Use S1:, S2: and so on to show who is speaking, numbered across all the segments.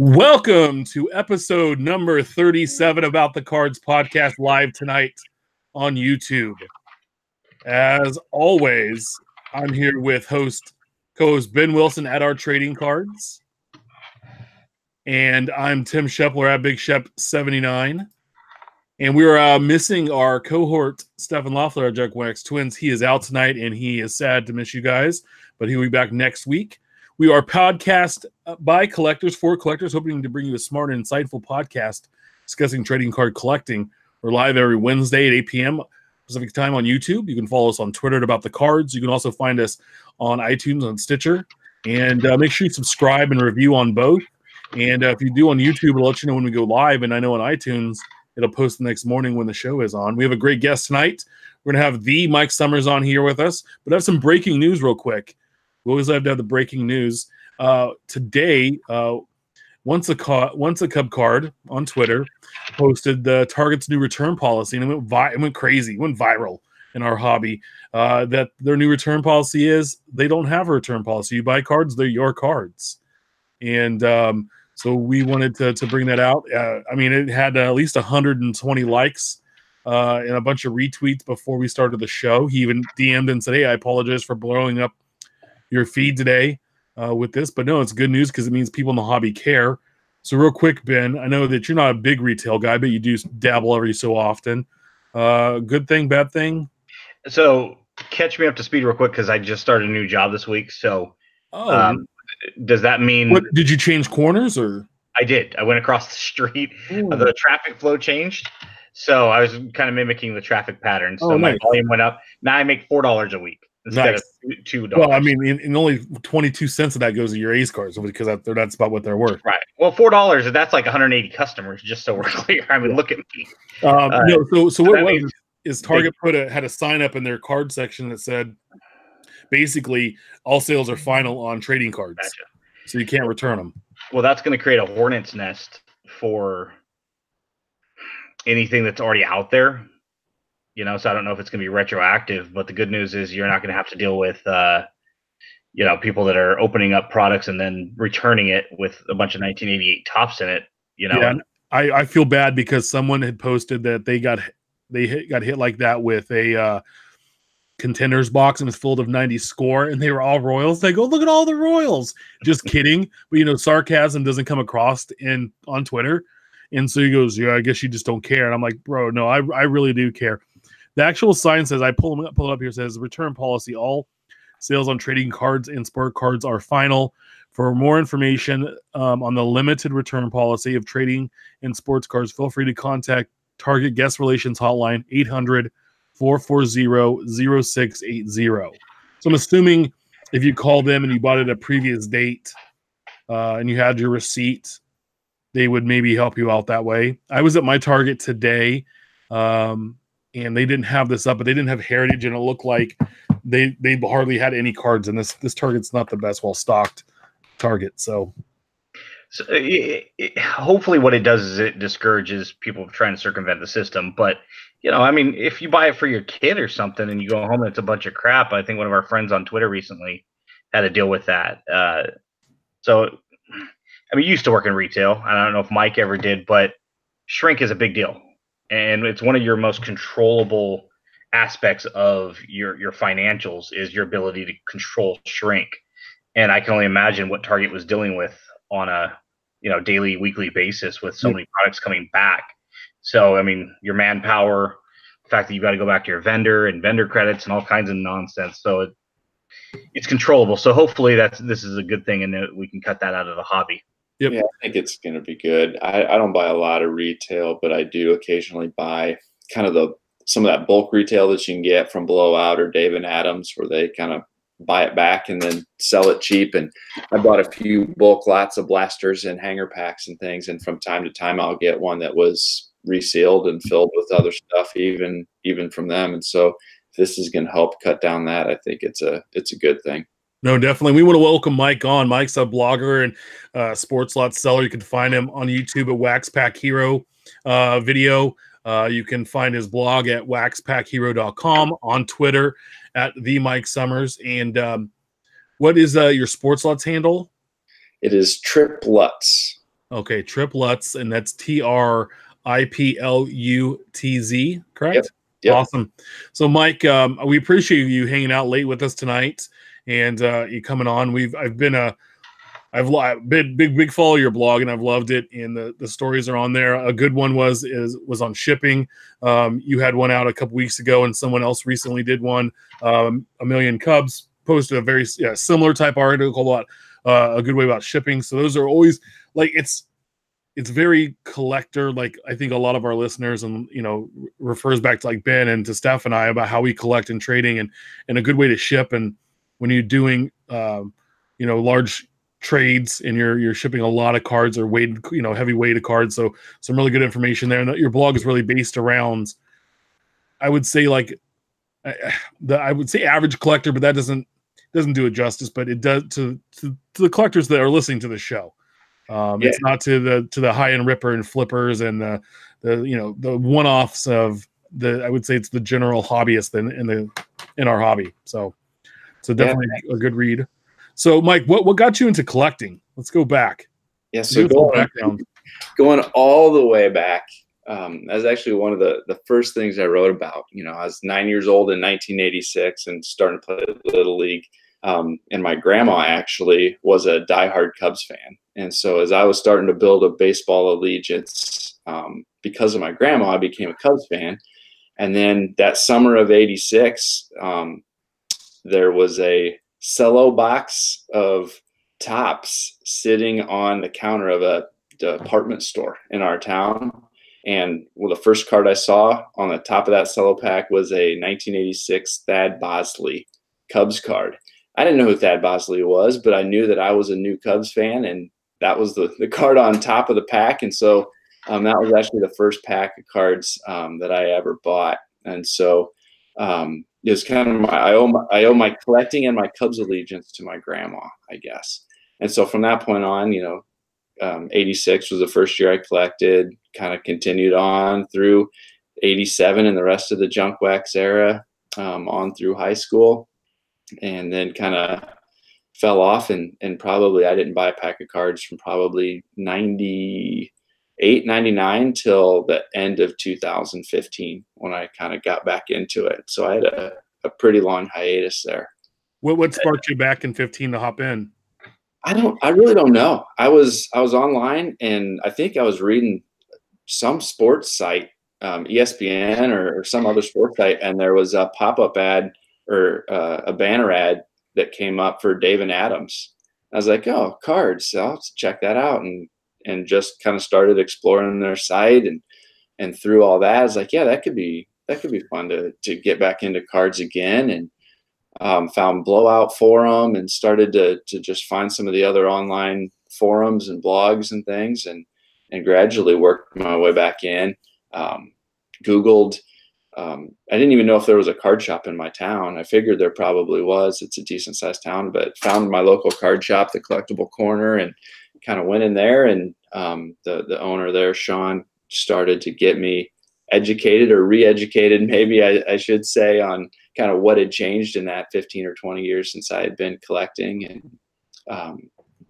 S1: Welcome to episode number 37 About the Cards podcast, live tonight on YouTube. As always, I'm here with co-host Ben Wilson at Our Trading Cards. And I'm Tim Shepler at Big Shep 79. And we are missing our cohort, Stephen Loeffler at Jack Wax Twins. He is out tonight, and he is sad to miss you guys, but he'll be back next week. We are podcast by collectors for collectors, hoping to bring you a smart and insightful podcast discussing trading card collecting. We're live every Wednesday at 8 p.m. Pacific time on YouTube. You can follow us on Twitter at About the Cards. You can also find us on iTunes, on Stitcher. And make sure you subscribe and review on both. And if you do on YouTube, it'll let you know when we go live. And I know on iTunes, it'll post the next morning when the show is on. We have a great guest tonight. We're going to have the Mike Summers on here with us. But I have some breaking news real quick. We always have to have the breaking news. Today, once a Cub Card on Twitter posted the Target's new return policy, and it went crazy, it went viral in our hobby. That their new return policy is they don't have a return policy. You buy cards, they're your cards. And so we wanted to bring that out. It had at least 120 likes and a bunch of retweets before we started the show. He even DM'd and said, "Hey, I apologize for blowing up your feed today with this," but no, it's good news because it means people in the hobby care. So real quick, Ben, I know that you're not a big retail guy, but you do dabble every so often. Good thing, bad thing?
S2: So catch me up to speed real quick because I just started a new job this week. So does that mean...
S1: What, did you change corners or?
S2: I did. I went across the street. The traffic flow changed. So I was kind of mimicking the traffic pattern. So my volume went up. Now I make $4 a week. Instead of $2.
S1: Well, and only 22 cents of that goes to your A's cards because that's about what they're worth.
S2: Right. Well, $4, that's like 180 customers, just so we're clear. Look at me.
S1: So what was is Target had a sign up in their card section that said basically all sales are final on trading cards.
S2: Gotcha.
S1: So you can't return them.
S2: Well, that's going to create a hornet's nest for anything that's already out there. So I don't know if it's going to be retroactive, but the good news is you're not going to have to deal with, people that are opening up products and then returning it with a bunch of 1988 tops in it.
S1: Yeah, I feel bad because someone had posted that they got hit like that with a contenders box and it's full of 90 score, and they were all Royals. They go, look at all the Royals. Just kidding, but sarcasm doesn't come across on Twitter, and so he goes, "Yeah, I guess you just don't care." And I'm like, bro, no, I really do care. The actual sign says, I pull it up here, says return policy. All sales on trading cards and sport cards are final. For more information on the limited return policy of trading and sports cards, feel free to contact Target Guest Relations Hotline, 800-440-0680. So I'm assuming if you call them and you bought it at a previous date and you had your receipt, they would maybe help you out that way. I was at my Target today. And they didn't have this up, but they didn't have Heritage, and it looked like they hardly had any cards. And this Target's not the best well-stocked Target. So
S2: hopefully what it does is it discourages people trying to circumvent the system. But, if you buy it for your kid or something and you go home and it's a bunch of crap, I think one of our friends on Twitter recently had to deal with that. You used to work in retail. I don't know if Mike ever did, but shrink is a big deal. And it's one of your most controllable aspects of your financials is your ability to control shrink. And I can only imagine what Target was dealing with on a daily, weekly basis with so many products coming back. So, your manpower, the fact that you got to go back to your vendor and vendor credits and all kinds of nonsense. So it's controllable. So hopefully this is a good thing and that we can cut that out of the hobby.
S1: Yep.
S3: Yeah, I think it's going to be good. I don't buy a lot of retail, but I do occasionally buy kind of some of that bulk retail that you can get from Blowout or Dave and Adams, where they kind of buy it back and then sell it cheap. And I bought a few bulk lots of blasters and hanger packs and things. And from time to time, I'll get one that was resealed and filled with other stuff, even from them. And so if this is going to help cut down that, I think it's a good thing.
S1: No, definitely. We want to welcome Mike on. Mike's a blogger and sports lot seller. You can find him on YouTube at Wax Pack Hero video. You can find his blog at waxpackhero.com, on Twitter at the Mike Summers. And what is your sports lots handle?
S3: It is Trip Lutz.
S1: Okay, triplets, and that's TRIPLUTZ, correct?
S3: Yep. Yep.
S1: Awesome. So, Mike, we appreciate you hanging out late with us tonight, and you coming on. I've been big follow your blog, and I've loved it. And the stories are on there. A good one was on shipping. You had one out a couple weeks ago, and someone else recently did one. A Million Cubs posted a very similar type article about a good way about shipping. So those are always like it's very collector. Like I think a lot of our listeners, and refers back to like Ben and to Steph and I about how we collect and trading, and a good way to ship. And when you're doing large trades and you're shipping a lot of cards or weighted, heavy weighted cards. So some really good information there. And your blog is really based around, I would say like I would say average collector, but that doesn't do it justice, but it does to the collectors that are listening to the show. It's not to the high end ripper and flippers and the one-offs of I would say it's the general hobbyist in our hobby. So definitely a good read. So, Mike, what got you into collecting? Let's go back.
S3: Yeah, so going all the way back, that was actually one of the first things I wrote about. I was 9 years old in 1986 and starting to play Little League. And my grandma actually was a diehard Cubs fan. And so as I was starting to build a baseball allegiance, because of my grandma, I became a Cubs fan. And then that summer of 86, there was a cello box of Topps sitting on the counter of a department store in our town. And the first card I saw on the top of that cello pack was a 1986 Thad Bosley Cubs card. I didn't know who Thad Bosley was, but I knew that I was a new Cubs fan, and that was the card on top of the pack. And so that was actually the first pack of cards that I ever bought. And so it was kind of I owe my collecting and my Cubs allegiance to my grandma, I guess. And so from that point on, 86 was the first year I collected, kind of continued on through 87 and the rest of the junk wax era, on through high school, and then kind of fell off and probably I didn't buy a pack of cards from probably 98, 99 till the end of 2015 when I kind of got back into it. So I had a pretty long hiatus there.
S1: What sparked you back in 15 to hop in?
S3: I really don't know. I was online, and I think I was reading some sports site, ESPN or some other sports site, and there was a pop-up ad or a banner ad that came up for David Adams. I was like, oh, cards. So I'll check that out, and just kind of started exploring their site and through all that, I was like, yeah, that could be fun to get back into cards again, and found Blowout Forum and started to just find some of the other online forums and blogs and things, and gradually worked my way back in. Googled. I didn't even know if there was a card shop in my town. I figured there probably was. It's a decent sized town, but found my local card shop, the Collectible Corner, and kind of went in there. And the owner there, Sean, started to get me educated or re-educated, maybe I should say, on kind of what had changed in that 15 or 20 years since I had been collecting.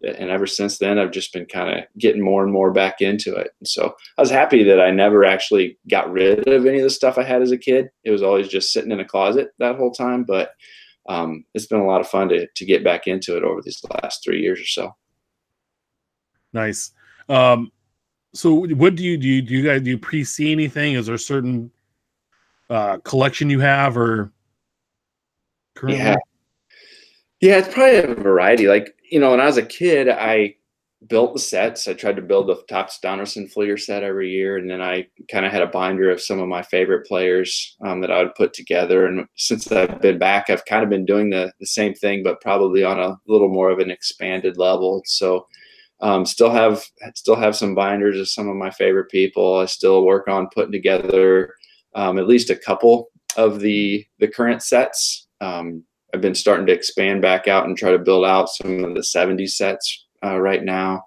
S3: And ever since then, I've just been kind of getting more and more back into it. And so I was happy that I never actually got rid of any of the stuff I had as a kid. It was always just sitting in a closet that whole time. But it's been a lot of fun to get back into it over these last 3 years or so.
S1: Nice. So what do you pre-see anything? Is there a certain collection you have or currently?
S3: Yeah, it's probably a variety. Like, when I was a kid, I built the sets. I tried to build the Topps Donaldson Fleer set every year. And then I kind of had a binder of some of my favorite players that I would put together. And since I've been back, I've kind of been doing the same thing, but probably on a little more of an expanded level. So still have some binders of some of my favorite people. I still work on putting together at least a couple of the current sets. I've been starting to expand back out and try to build out some of the 70s sets right now.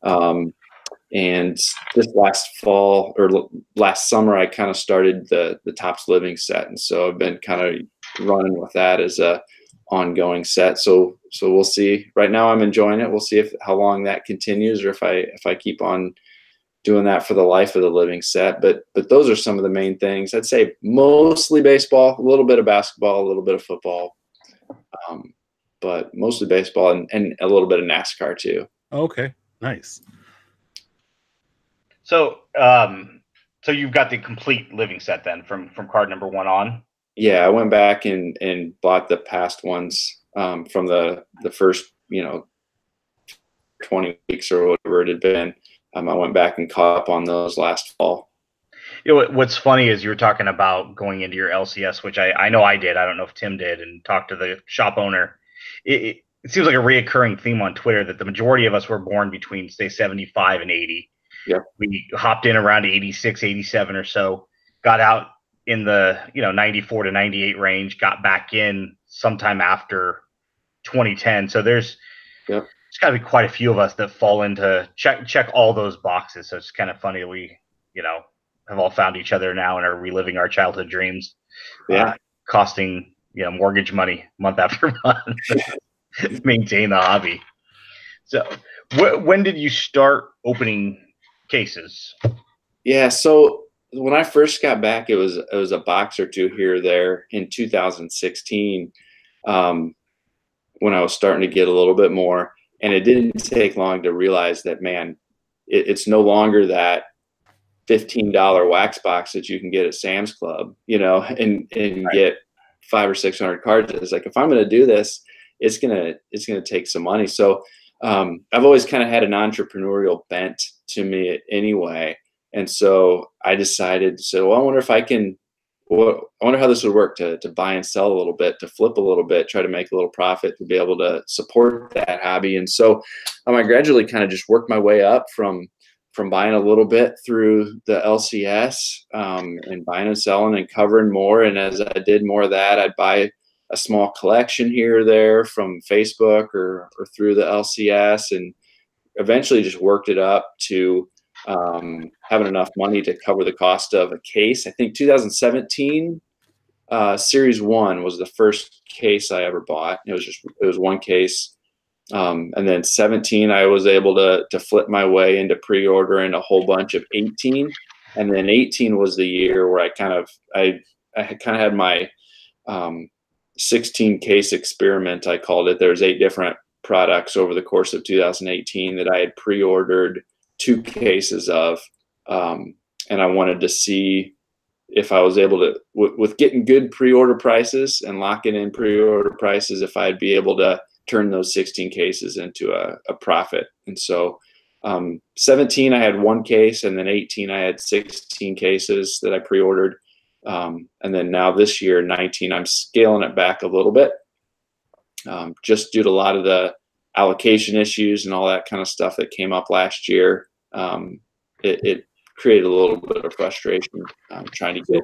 S3: And this last fall or last summer, I kind of started the Topps Living set. And so I've been kind of running with that as a ongoing set. So we'll see. Right now I'm enjoying it. We'll see how long that continues, or if I keep on doing that for the life of the living set. But those are some of the main things. I'd say mostly baseball, a little bit of basketball, a little bit of football, but mostly baseball and a little bit of NASCAR too.
S1: Okay, nice.
S2: So so you've got the complete living set then from card number 1 on?
S3: Yeah, I went back and bought the past ones from the first 20 weeks or whatever it had been. I went back and caught up on those last fall.
S2: What's funny is you were talking about going into your LCS, which I know I did. I don't know if Tim did, and talked to the shop owner. It seems like a reoccurring theme on Twitter that the majority of us were born between, say, 75 and 80.
S3: Yep.
S2: We hopped in around 86, 87 or so, got out in the 94 to 98 range, got back in sometime after 2010. So there's got to be quite a few of us that fall into check all those boxes. So it's kind of funny that we have all found each other now and are reliving our childhood dreams. Costing mortgage money month after month to maintain the hobby. So when did you start opening cases?
S3: Yeah, so when I first got back, it was a box or two here or there in 2016, when I was starting to get a little bit more. And it didn't take long to realize that, man, it's no longer that $15 wax box that you can get at Sam's Club, and get 500 or 600 cards. It's like, if I'm going to do this, it's gonna take some money. So I've always kind of had an entrepreneurial bent to me anyway. And so I decided, well, I wonder how this would work to buy and sell a little bit, to flip a little bit, try to make a little profit, to be able to support that hobby. And so I gradually kind of just worked my way up from buying a little bit through the LCS, and buying and selling and covering more. And as I did more of that, I'd buy a small collection here or there from Facebook or through the LCS, and eventually just worked it up to having enough money to cover the cost of a case. I think 2017 Series 1 was the first case I ever bought. It was one case. And then 17, I was able to flip my way into pre-ordering a whole bunch of 18. And then 18 was the year where I had my 16 case experiment, I called it. There's 8 different products over the course of 2018 that I had pre-ordered 2 cases of. And I wanted to see if I was able to, with getting good pre-order prices and locking in pre-order prices, if I'd be able to turn those 16 cases into a profit. And so 17, I had 1 case, and then 18, I had 16 cases that I pre-ordered. And then now this year, 19, I'm scaling it back a little bit, just due to a lot of the allocation issues and all that kind of stuff that came up last year. It created a little bit of frustration trying to get.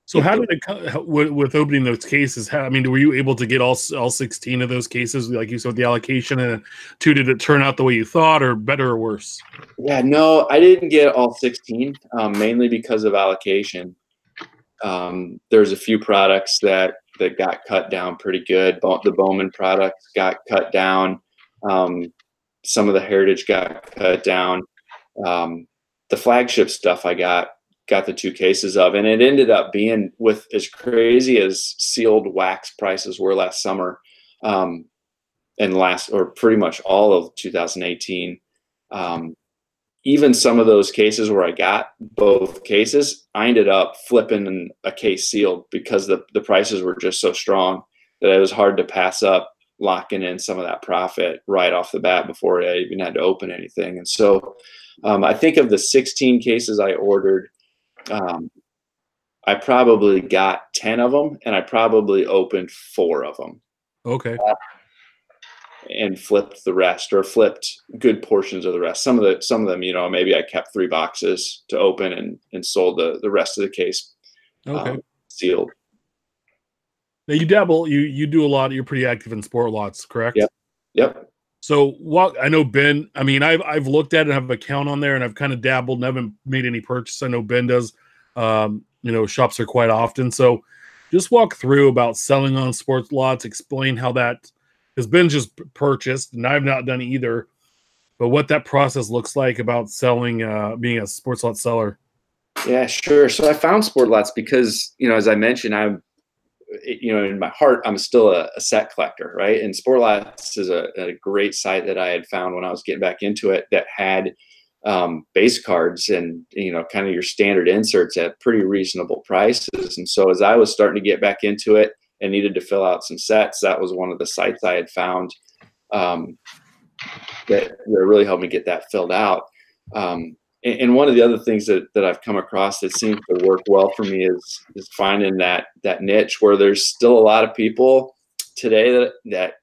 S1: So how did it, with opening those cases, were you able to get all 16 of those cases, like you said, with the allocation, and 2, did it turn out the way you thought, or better or worse?
S3: Yeah, no, I didn't get all 16, mainly because of allocation. There's a few products that got cut down pretty good. The Bowman products got cut down. Some of the Heritage got cut down. The flagship stuff I got the 2 cases of, and it ended up being, with as crazy as sealed wax prices were last summer, and pretty much all of 2018. Even some of those cases where I got both cases, I ended up flipping a case sealed because the prices were just so strong that it was hard to pass up locking in some of that profit right off the bat before I even had to open anything. And so I think of the 16 cases I ordered, I probably got 10 of them, and I probably opened 4 of them.
S1: Okay.
S3: And flipped the rest, or flipped good portions of the rest. Some of them, maybe I kept 3 boxes to open and sold the rest of the case.
S1: Okay.
S3: Sealed.
S1: Now you dabble, you do a lot. You're pretty active in sport lots, correct?
S3: Yep.
S1: So I know Ben, I've looked at it and have an account on there, and I've kind of dabbled and haven't made any purchase. I know Ben does, shops there quite often. So Just walk through about selling on sports lots. Explain how that has been just purchased, and I've not done either. But what that process looks like about selling, being a sports lot seller.
S3: Yeah, sure. So I found sport lots because, as I mentioned, in my heart, I'm still a set collector, right? And sport lots is a great site that I had found when I was getting back into it that had base cards and, kind of your standard inserts at pretty reasonable prices. And so as I was starting to get back into it and needed to fill out some sets, that was one of the sites I had found that really helped me get that filled out. And one of the other things that I've come across that seems to work well for me is finding that niche where there's still a lot of people today that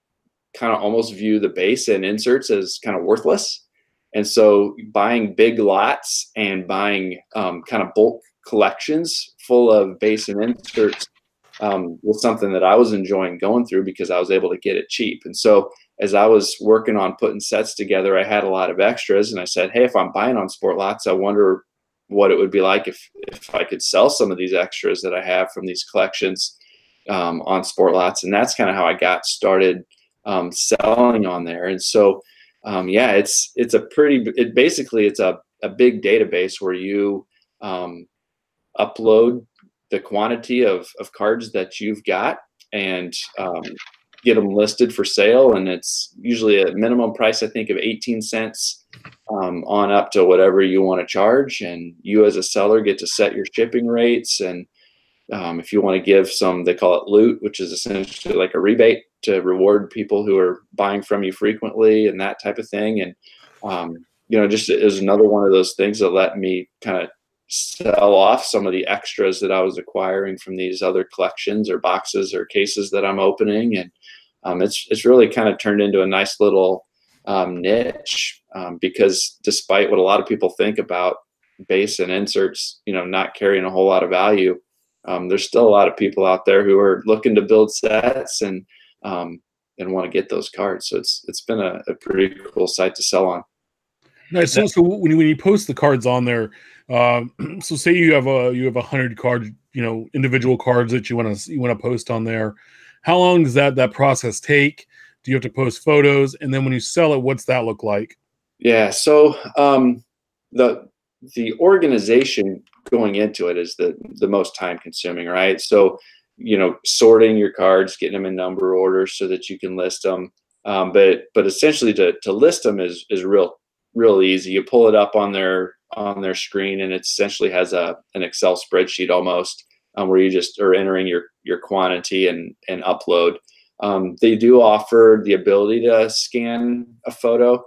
S3: kind of almost view the base and inserts as kind of worthless. And so buying big lots and buying kind of bulk collections full of base and inserts was something that I was enjoying going through because I was able to get it cheap. And so as I was working on putting sets together, I had a lot of extras, and I said, hey, if I'm buying on sport lots, I wonder what it would be like if I could sell some of these extras that I have from these collections on sport lots. And that's kind of how I got started selling on there. And so, it's a big database where you upload the quantity of cards that you've got and get them listed for sale. And it's usually a minimum price, I think, of 18 cents on up to whatever you want to charge. And you as a seller get to set your shipping rates. And if you want to give some, they call it loot, which is essentially like a rebate to reward people who are buying from you frequently and that type of thing. And, just it was another one of those things that let me kind of sell off some of the extras that I was acquiring from these other collections or boxes or cases that I'm opening. And it's really kind of turned into a nice little niche because despite what a lot of people think about base and inserts, not carrying a whole lot of value, there's still a lot of people out there who are looking to build sets and want to get those cards. So it's been a pretty cool site to sell on.
S1: Nice. So when you post the cards on there, so say you have 100 cards, individual cards that you want to post on there. How long does that process take? Do you have to post photos? And then when you sell it, what's that look like?
S3: Yeah. So the organization going into it is the most time consuming, right? So, sorting your cards, getting them in number order so that you can list them. But essentially to list them is real easy. You pull it up on their screen, and it essentially has an Excel spreadsheet almost where you just are entering your quantity and upload. They do offer the ability to scan a photo.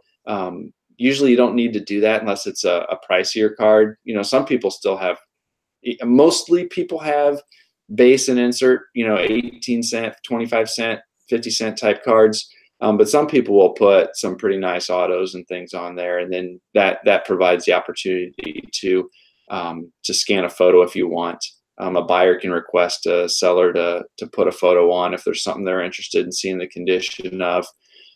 S3: Usually you don't need to do that unless it's a pricier card. Some people still have, mostly people have base and insert, 18 cent, 25 cent, 50 cent type cards. But some people will put some pretty nice autos and things on there. And then that provides the opportunity to scan a photo if you want. A buyer can request a seller to put a photo on if there's something they're interested in seeing the condition of.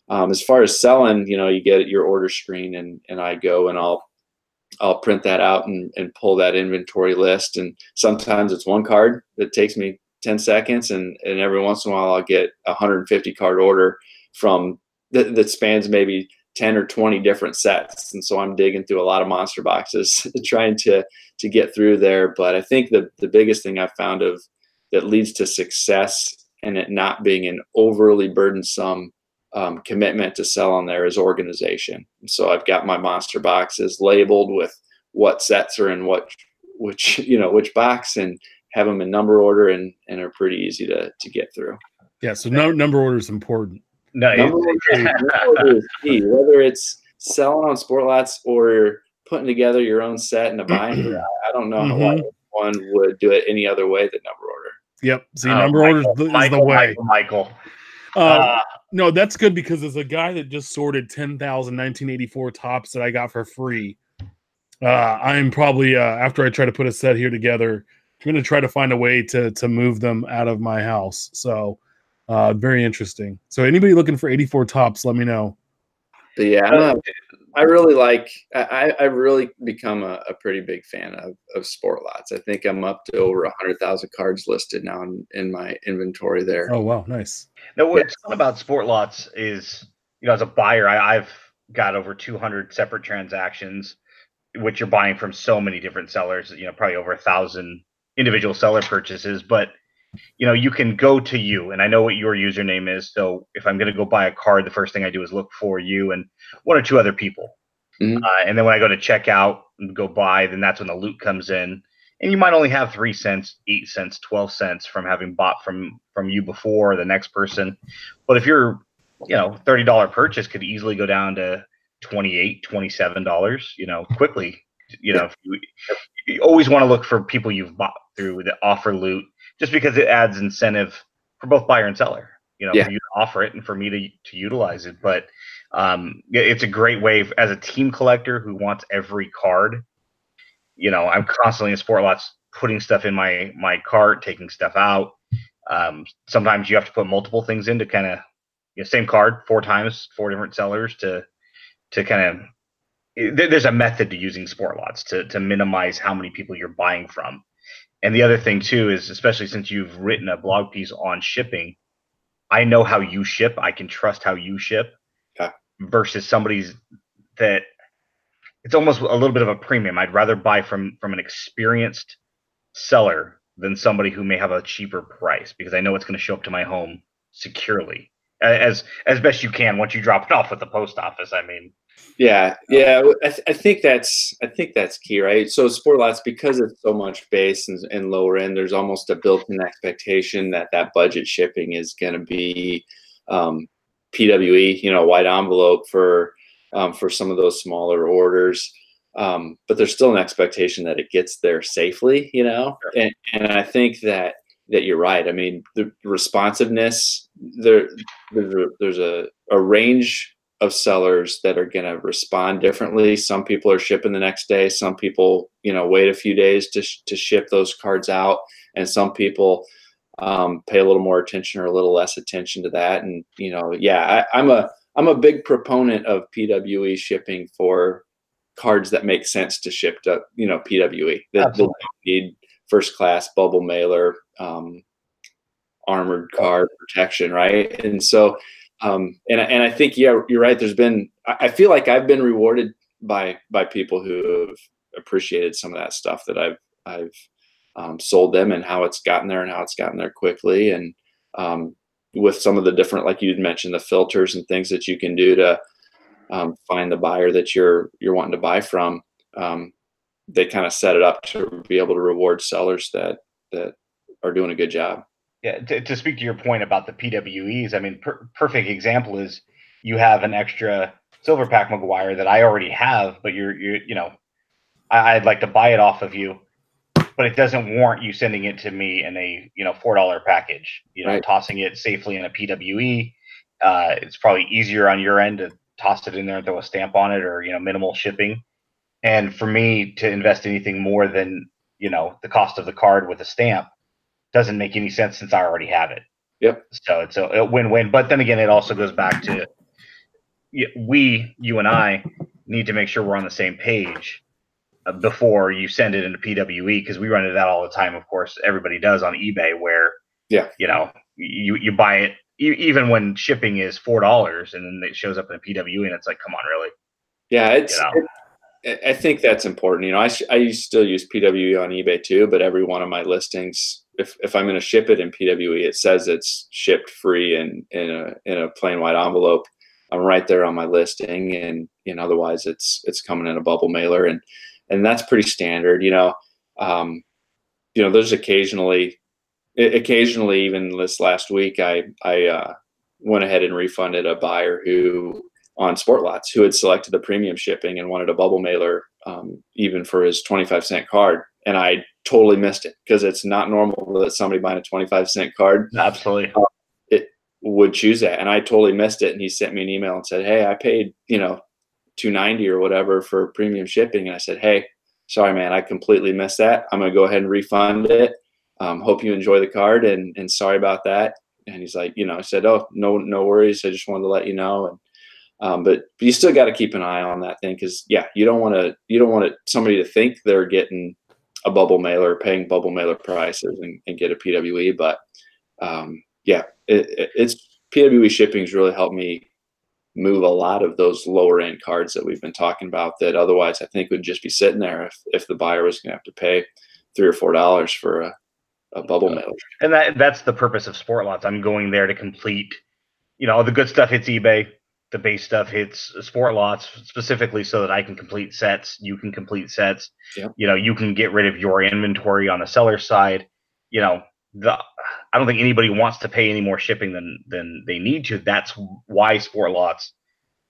S3: As far as selling, you get your order screen and I go and I'll print that out and pull that inventory list. And sometimes it's one card that takes me 10 seconds. And every once in a while I'll get a 150 card order from that spans maybe 10 or 20 different sets. And so I'm digging through a lot of monster boxes trying to get through there. But I think the biggest thing I've found that leads to success and it not being an overly burdensome commitment to sell on there is organization. And so I've got my monster boxes labeled with what sets are in which box and have them in number order and are pretty easy to get through.
S1: Yeah. So number order is important.
S3: Number order is key. Whether it's selling on sport lots or putting together your own set in a binder, I don't know how one would do it any other way than number order.
S1: Yep. See, number order is the way.
S2: Michael.
S1: No, that's good because there's a guy that just sorted 10,000 1984 tops that I got for free. I'm probably after I try to put a set here together, I'm going to try to find a way to move them out of my house. So very interesting. So anybody looking for 84 tops, let me know.
S3: But yeah, I really like. I really become a pretty big fan of sport lots. I think I'm up to over 100,000 cards listed now in my inventory there.
S1: Oh wow, nice.
S2: Now, what's fun about sport lots is, as a buyer, I've got over 200 separate transactions, which you're buying from so many different sellers. Probably over 1,000 individual seller purchases, but you can go to you, and I know what your username is. So if I'm going to go buy a card, the first thing I do is look for you and one or two other people.
S3: Mhm.
S2: And then when I go to check out and go buy, then that's when the loot comes in. And you might only have 3 cents, 8 cents, 12 cents from having bought from you before the next person. But if your $30 purchase could easily go down to $28, $27, quickly. You always want to look for people you've bought through that offer loot, just because it adds incentive for both buyer and seller, for you to offer it and for me to utilize it. But it's a great way as a team collector who wants every card. I'm constantly in sport lots putting stuff in my cart, taking stuff out. Sometimes you have to put multiple things in to kind of same card 4 times, 4 different sellers to kind of. There's a method to using sport lots to minimize how many people you're buying from. And the other thing too is, especially since you've written a blog piece on shipping, I know how you ship. I can trust how you ship.
S3: Okay.
S2: Versus somebody's that it's almost a little bit of a premium. I'd rather buy from an experienced seller than somebody who may have a cheaper price, because I know it's going to show up to my home securely as best you can once you drop it off at the post office. I mean,
S3: yeah. I think that's key, right? So sport lots, because it's so much base and lower end, there's almost a built-in expectation that budget shipping is going to be PWE, wide envelope for some of those smaller orders. But there's still an expectation that it gets there safely, and I think that you're right. I mean, the responsiveness, there's a range of sellers that are going to respond differently. Some people are shipping the next day. Some people, wait a few days to ship those cards out. And some people pay a little more attention or a little less attention to that. And, I'm a big proponent of PWE shipping for cards that make sense to ship to, PWE. That don't need first class bubble mailer, armored card protection, right? And so, and I think, you're right. I feel like I've been rewarded by people who have appreciated some of that stuff that I've sold them, and how it's gotten there and how it's gotten there quickly. And with some of the different, like you'd mentioned, the filters and things that you can do to find the buyer that you're wanting to buy from, they kind of set it up to be able to reward sellers that are doing a good job.
S2: Yeah, to speak to your point about the PWEs, I mean, perfect example is you have an extra silver pack McGuire that I already have, but I'd like to buy it off of you, but it doesn't warrant you sending it to me in a $4 package.
S3: Right.
S2: Tossing it safely in a PWE, it's probably easier on your end to toss it in there and throw a stamp on it, or minimal shipping. And for me to invest anything more than the cost of the card with a stamp doesn't make any sense, since I already have it.
S3: Yep.
S2: So it's a win-win. But then again, it also goes back to you and I need to make sure we're on the same page before you send it into PWE, because we run into that all the time. Of course, everybody does on eBay, where you buy it even when shipping is $4, and then it shows up in a PWE, and it's like, come on, really?
S3: Yeah, I think that's important. I still use PWE on eBay too, but every one of my listings, if I'm going to ship it in PWE, it says it's shipped free in a plain white envelope. I'm right there on my listing, and otherwise it's coming in a bubble mailer, and that's pretty standard. There's occasionally, even this last week, I went ahead and refunded a buyer on sport lots who had selected the premium shipping and wanted a bubble mailer, even for his 25-cent card. And I totally missed it, because it's not normal that somebody buying a 25-cent card
S2: Absolutely.
S3: It would choose that. And I totally missed it. And he sent me an email and said, hey, I paid, $290 or whatever for premium shipping. And I said, hey, sorry, man, I completely missed that. I'm going to go ahead and refund it. Hope you enjoy the card, and sorry about that. And he's like, I said, oh, no worries. I just wanted to let you know. But you still got to keep an eye on that thing, because you don't want somebody to think they're getting a bubble mailer, paying bubble mailer prices, and get a PWE. But it's PWE shipping's really helped me move a lot of those lower end cards that we've been talking about that otherwise I think would just be sitting there if the buyer was going to have to pay $3 or $4 for a bubble mailer.
S2: And that's the purpose of Sport Lots. I'm going there to complete, the good stuff hits eBay, the base stuff hits Sport Lots specifically so that I can complete sets. You can complete sets.
S3: Yep.
S2: You can get rid of your inventory on the seller's side. I don't think anybody wants to pay any more shipping than they need to. That's why Sport Lots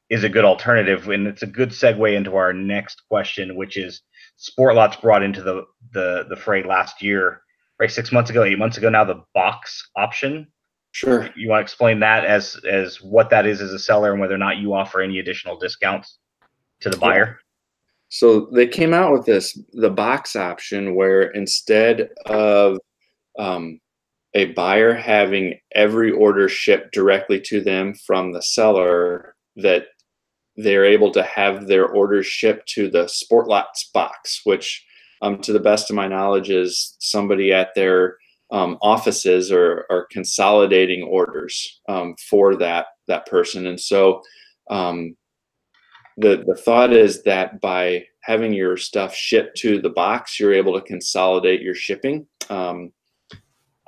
S2: is a good alternative, and it's a good segue into our next question, which is Sport Lots brought into the fray last year, right? 6 months ago, 8 months ago now, the box option.
S3: Sure.
S2: You want to explain that as what that is as a seller, and whether or not you offer any additional discounts to the buyer?
S3: So they came out with the box option, where instead of a buyer having every order shipped directly to them from the seller, that they're able to have their orders shipped to the Sport Lots box, which to the best of my knowledge is somebody at their offices are consolidating orders for that person. And so the thought is that by having your stuff shipped to the box, you're able to consolidate your shipping.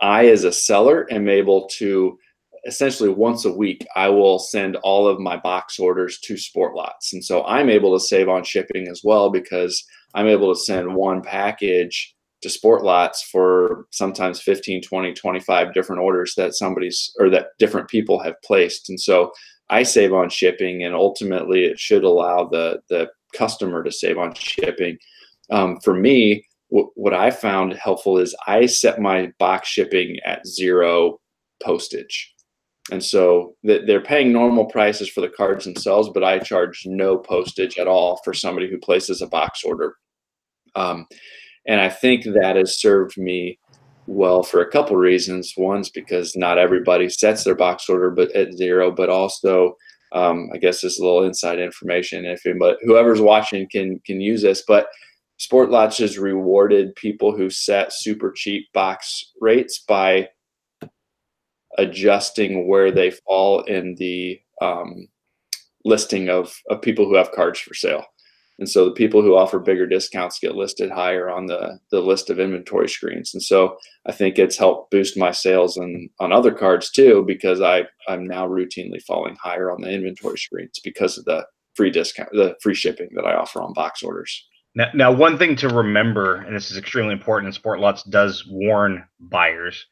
S3: I, as a seller, am able to essentially once a week, I will send all of my box orders to Sport Lots. And so I'm able to save on shipping as well, because I'm able to send one package to Sport Lots for sometimes 15, 20, 25 different orders that that different people have placed. And so I save on shipping, and ultimately it should allow the customer to save on shipping. For me, what I found helpful is I set my box shipping at 0 postage. And so they're paying normal prices for the cards themselves, but I charge no postage at all for somebody who places a box order. And I think that has served me well for a couple reasons. One's because not everybody sets their box order but at 0, but also I guess this is a little inside information. But whoever's watching can use this. But Sport Lots has rewarded people who set super cheap box rates by adjusting where they fall in the listing of people who have cards for sale. And so the people who offer bigger discounts get listed higher on the list of inventory screens. And so I think it's helped boost my sales on other cards too, because I'm now routinely falling higher on the inventory screens because of the free discount, the free shipping that I offer on box orders.
S2: Now, one thing to remember, and this is extremely important, and Sport Lots does warn buyers,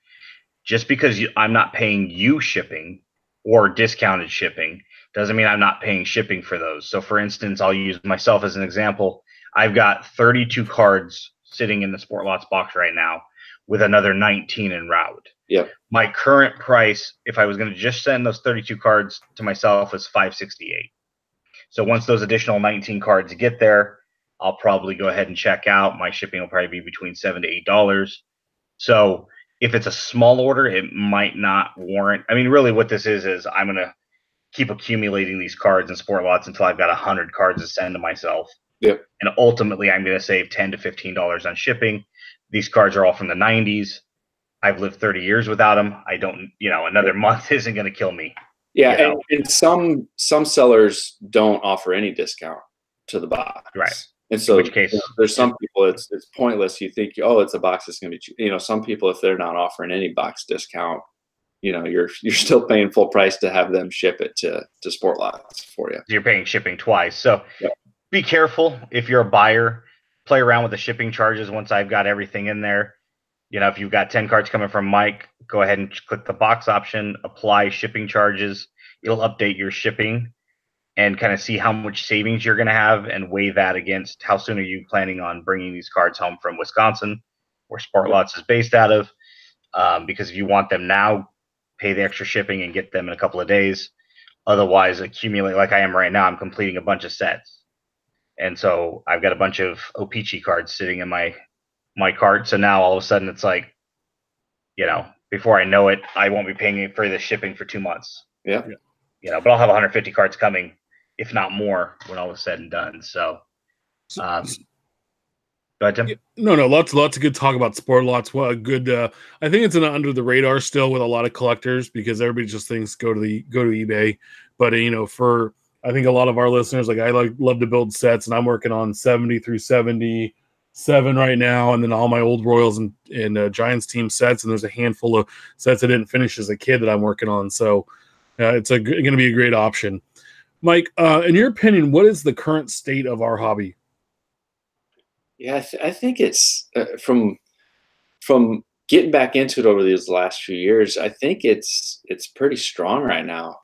S2: just because I'm not paying you shipping or discounted shipping doesn't mean I'm not paying shipping for those. So for instance, I'll use myself as an example. I've got 32 cards sitting in the Sport Lots box right now with another 19 en route.
S3: Yep.
S2: My current price, if I was going to just send those 32 cards to myself, is $568. So once those additional 19 cards get there, I'll probably go ahead and check out. My shipping will probably be between $7 to $8. So if it's a small order, it might not warrant. I mean, really what this is I'm going to keep accumulating these cards in Sport Lots until I've got 100 cards to send to myself.
S3: Yep. And
S2: ultimately, I'm going to save $10 to $15 on shipping. These cards are all from the 90s. I've lived 30 years without them. I don't, another month isn't going to kill me.
S3: Yeah, and some sellers don't offer any discount to the box.
S2: Right.
S3: And so
S2: in which case,
S3: there's some people it's pointless. You think, oh, it's a box that's going to be cheap. Some people, if they're not offering any box discount, you're still paying full price to have them ship it to Sport Lots for you.
S2: You're paying shipping twice. So Be careful if you're a buyer. Play around with the shipping charges once I've got everything in there. If you've got 10 cards coming from Mike, go ahead and click the box option, apply shipping charges. It'll update your shipping and kind of see how much savings you're going to have and weigh that against how soon are you planning on bringing these cards home from Wisconsin, where Sport Lots is based out of. Because if you want them now, pay the extra shipping and get them in a couple of days. Otherwise, accumulate like I am right now. I'm completing a bunch of sets. And so I've got a bunch of O-Pee-Chee cards sitting in my cart. So now all of a sudden it's like, before I know it, I won't be paying for the shipping for 2 months.
S3: Yeah.
S2: But I'll have 150 cards coming if not more, when all was said and done. So, go ahead, Tim.
S1: No, lots of good talk about sport. Lots, well, good. I think it's an under the radar still with a lot of collectors because everybody just thinks go to eBay. But for I think a lot of our listeners, like I love to build sets, and I'm working on 70 through 77 right now, and then all my old Royals and Giants team sets, and there's a handful of sets I didn't finish as a kid that I'm working on. So it's going to be a great option. Mike, in your opinion, what is the current state of our hobby?
S3: Yeah, I think it's from getting back into it over these last few years. I think it's pretty strong right now.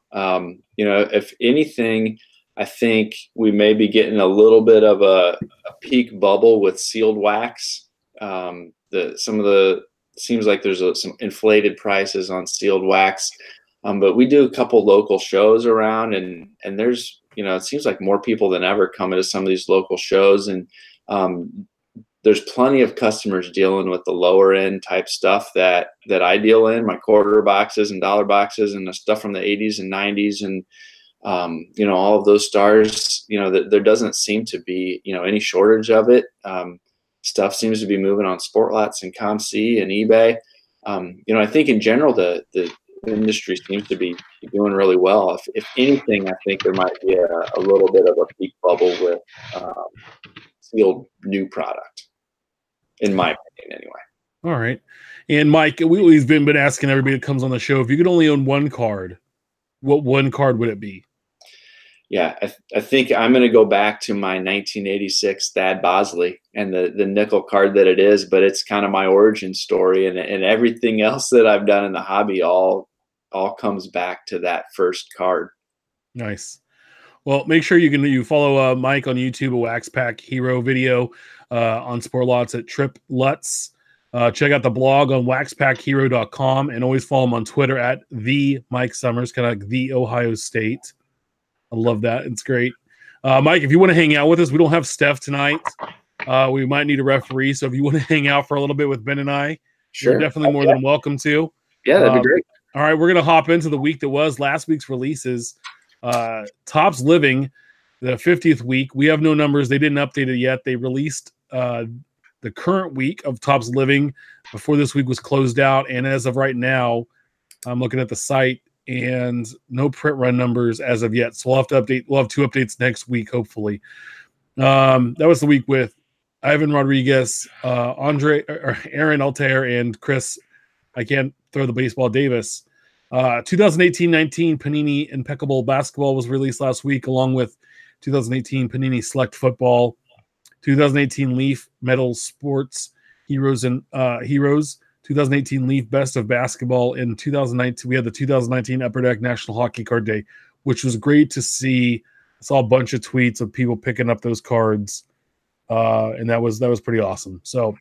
S3: If anything, I think we may be getting a little bit of a peak bubble with sealed wax. Seems like there's some inflated prices on sealed wax. But we do a couple local shows around, and there's, it seems like more people than ever coming to some of these local shows, and there's plenty of customers dealing with the lower end type stuff that I deal in, my quarter boxes and dollar boxes and the stuff from the 80s and 90s, and all of those stars. There doesn't seem to be any shortage of it. Stuff seems to be moving on Sport Lots and ComC and eBay. I think in general the industry seems to be doing really well. If anything, I think there might be a little bit of a peak bubble with sealed new product, in my opinion, anyway.
S1: All right. And Mike, we've been asking everybody that comes on the show, if you could only own one card, what one card would it be?
S3: Yeah, I think I'm going to go back to my 1986 Thad Bosley and the nickel card that it is, but it's kind of my origin story, and everything else that I've done in the hobby all comes back to that first card.
S1: Nice. Well, make sure you follow Mike on YouTube, a Wax Pack Hero video on Sport Lots at Trip Lutz. Check out the blog on waxpackhero.com, and always follow him on Twitter at the Mike Summers, kind of like the Ohio State. I love that. It's great. Mike, if you want to hang out with us, we don't have Steph tonight. We might need a referee. So if you want to hang out for a little bit with Ben and I,
S3: sure,
S1: you're definitely more than welcome to.
S3: Yeah, that'd be great.
S1: All right, we're going to hop into the week that was last week's releases. Topps Living, the 50th week. We have no numbers. They didn't update it yet. They released the current week of Topps Living before this week was closed out. And as of right now, I'm looking at the site, and no print run numbers as of yet. So we'll have to update. We'll have 2 updates next week, hopefully. That was the week with Ivan Rodriguez, Aaron Altair, and Chris. I can't throw the baseball Davis. 2018-19 Panini Impeccable Basketball was released last week, along with 2018 Panini Select Football, 2018 Leaf Metal Sports Heroes and Heroes, 2018 Leaf Best of Basketball. In 2019, we had the 2019 Upper Deck National Hockey Card Day, which was great to see. I saw a bunch of tweets of people picking up those cards, and that was pretty awesome. So,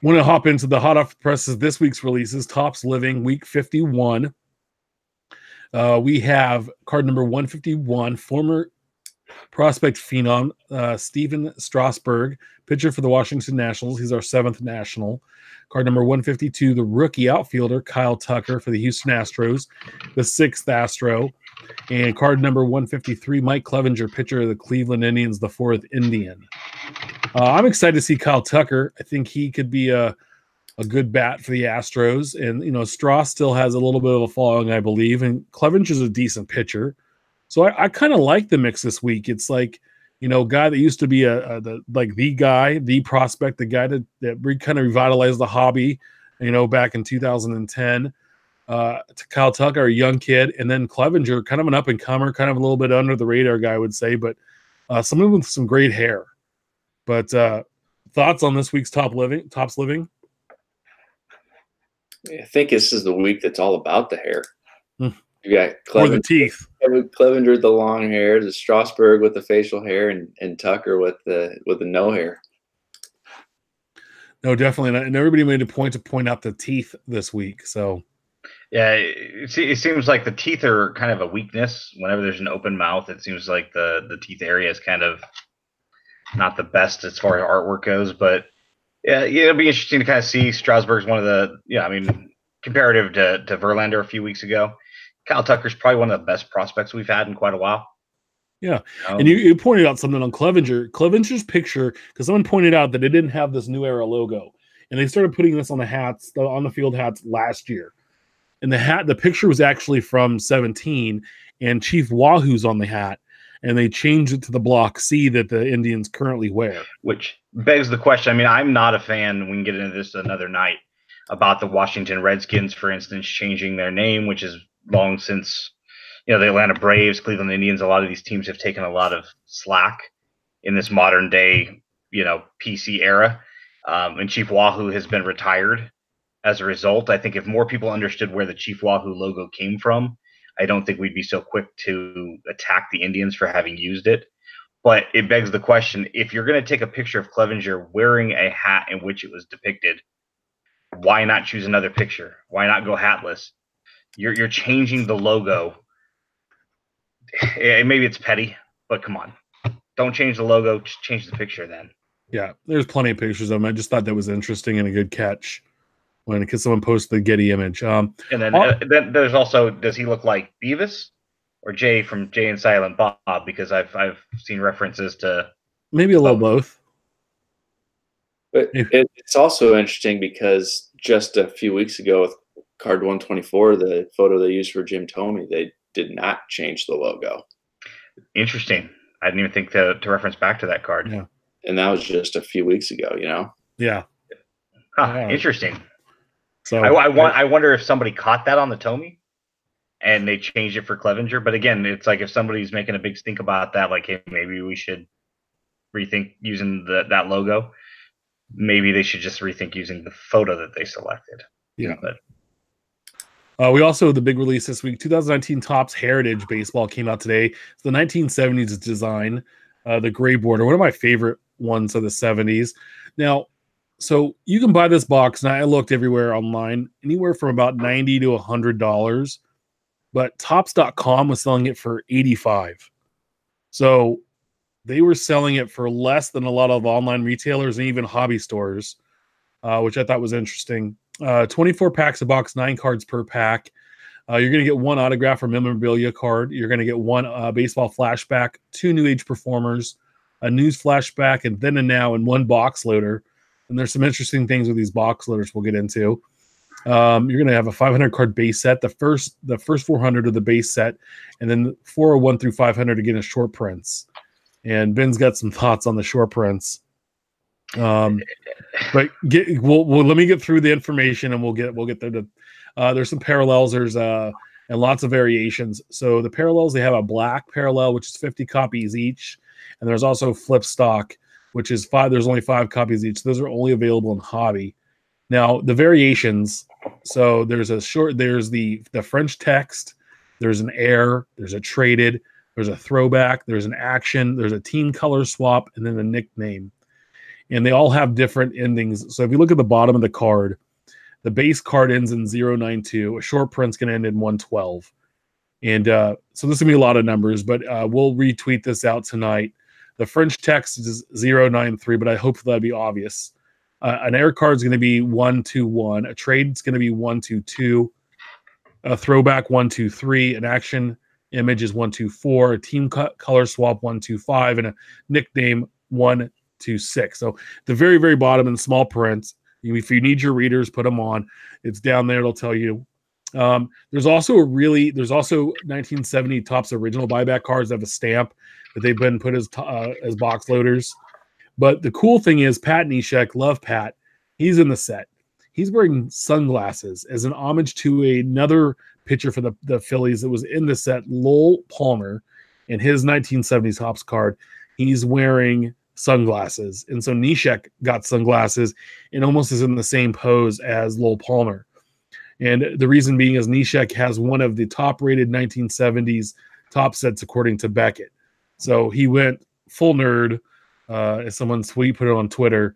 S1: want to hop into the hot off the presses this week's releases. Topps Living, week 51. We have card number 151, former prospect phenom Steven Strasburg, pitcher for the Washington Nationals. He's our 7th National. Card number 152, the rookie outfielder Kyle Tucker for the Houston Astros, the 6th Astro. And card number 153, Mike Clevenger, pitcher of the Cleveland Indians, the 4th Indian. I'm excited to see Kyle Tucker. I think he could be a good bat for the Astros. And, Strauss still has a little bit of a following, I believe. And Clevenger's a decent pitcher. So I kind of like the mix this week. It's like, guy that used to be the guy, the prospect, the guy that kind of revitalized the hobby, back in 2010. To Kyle Tucker, a young kid, and then Clevenger, kind of an up-and-comer, kind of a little bit under the radar guy, I would say, but someone with some great hair. But thoughts on this week's Topps Living?
S3: I think this is the week that's all about the hair. You got
S1: Clevenger, or the teeth.
S3: Clevenger with the long hair, the Strasburg with the facial hair, and Tucker with the no hair.
S1: No, definitely. And everybody made a point to point out the teeth this week. So,
S2: yeah, it seems like the teeth are kind of a weakness. Whenever there's an open mouth, it seems like the teeth area is kind of not the best as far as artwork goes. But yeah, it'll be interesting to kind of see. Strasburg's one of the, comparative to Verlander a few weeks ago, Kyle Tucker's probably one of the best prospects we've had in quite a while.
S1: Yeah. And you pointed out something on Clevenger's picture, because someone pointed out that it didn't have this new era logo. And they started putting this on the hats, on the field hats last year. And the picture was actually from 17, and Chief Wahoo's on the hat. And they changed it to the block C that the Indians currently wear.
S2: Which begs the question. I mean, I'm not a fan, we can get into this another night, about the Washington Redskins, for instance, changing their name, which is long since, the Atlanta Braves, Cleveland Indians, a lot of these teams have taken a lot of slack in this modern day, PC era. And Chief Wahoo has been retired as a result. I think if more people understood where the Chief Wahoo logo came from, I don't think we'd be so quick to attack the Indians for having used it. But it begs the question, if you're going to take a picture of Clevenger wearing a hat in which it was depicted, why not choose another picture? Why not go hatless? You're changing the logo. Maybe it's petty, but come on. Don't change the logo, just change the picture then.
S1: Yeah, there's plenty of pictures of him. I just thought that was interesting and a good catch because someone posted the Getty image.
S2: And then there's also, does he look like Beavis or Jay from Jay and Silent Bob? Because I've seen references to
S1: maybe a little both.
S3: But it's also interesting because just a few weeks ago with card 124, the photo they used for Jim Thome, they did not change the logo.
S2: Interesting. I didn't even think to reference back to that card.
S1: Yeah.
S3: And that was just a few weeks ago,
S1: Yeah.
S2: Huh, Interesting.
S1: So
S2: I wonder if somebody caught that on the Thome and they changed it for Clevenger. But again, it's like if somebody's making a big stink about that, like, hey, maybe we should rethink using that logo. Maybe they should just rethink using the photo that they selected.
S1: Yeah.
S2: But
S1: we also, the big release this week, 2019 Topps Heritage Baseball came out today. It's the 1970s design, the gray border, one of my favorite ones of the 70s. Now, so you can buy this box, and I looked everywhere online, anywhere from about $90 to $100, but Topps.com was selling it for $85. So they were selling it for less than a lot of online retailers and even hobby stores, which I thought was interesting. 24 packs a box, 9 cards per pack. You're going to get 1 autograph or memorabilia card. You're going to get 1 baseball flashback, 2 new age performers, a news flashback, and then and now, and 1 box loader. And there's some interesting things with these box loaders we'll get into. You're going to have a 500 card base set. The first 400 are the base set, and then 401 through 500 again is short prints. And Ben's got some thoughts on the short prints. But let me get through the information, and we'll get there. There's some parallels. There's and lots of variations. So the parallels, they have a black parallel, which is 50 copies each, and there's also flip stock, which is 5. There's only 5 copies each. Those are only available in hobby. Now the variations. So there's the French text. There's an air. There's a traded. There's a throwback. There's an action. There's a team color swap, and then a nickname. And they all have different endings. So if you look at the bottom of the card, the base card ends in 092. A short print's going to end in 112. And so this is going to be a lot of numbers, but we'll retweet this out tonight. The French text is 093, but I hope that'll be obvious. An air card is going to be 121. A trade is going to be 122. A throwback 123. An action image is 124. A team color swap 125, and a nickname 126. So the very, very bottom in small print. If you need your readers, put them on. It's down there. It'll tell you. There's also 1970 Topps original buyback cards that have a stamp that they've been put as box loaders. But the cool thing is Pat Neshek, love Pat, he's in the set. He's wearing sunglasses as an homage to another pitcher for the Phillies that was in the set, Lowell Palmer, in his 1970s Topps card. He's wearing sunglasses. And so Neshek got sunglasses and almost is in the same pose as Lowell Palmer. And the reason being is Neshek has one of the top-rated 1970s top sets according to Beckett. So he went full nerd, as someone put it on Twitter,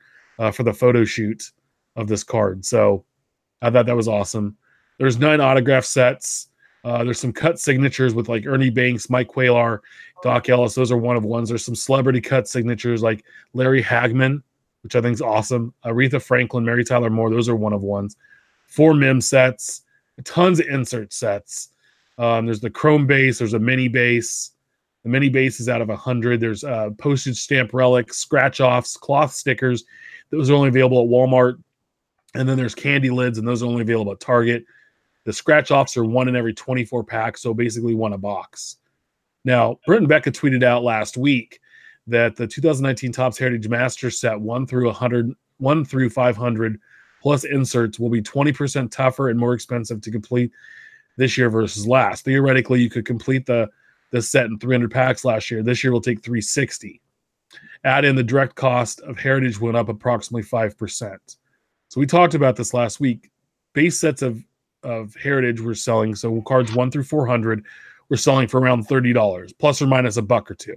S1: for the photo shoot of this card. So I thought that was awesome. There's 9 autograph sets. There's some cut signatures with like Ernie Banks, Mike Cuellar, Doc Ellis. Those are one of ones. There's some celebrity cut signatures like Larry Hagman, which I think is awesome. Aretha Franklin, Mary Tyler Moore. Those are one of ones. 4 mem sets, tons of insert sets. There's the chrome base. There's a mini base. The mini base is out of 100. There's postage stamp relics, scratch offs, cloth stickers. Those are only available at Walmart. And then there's candy lids, and those are only available at Target. The scratch offs are 1 in every 24 packs, so basically 1 a box. Now, Brent and Becca tweeted out last week that the 2019 Topps Heritage Master Set 1 through 500 plus inserts will be 20% tougher and more expensive to complete this year versus last. Theoretically, you could complete the set in 300 packs last year. This year will take 360. Add in the direct cost of Heritage went up approximately 5%. So we talked about this last week. Base sets of Heritage were selling, so cards 1 through 400 were selling for around $30, plus or minus $1 or $2.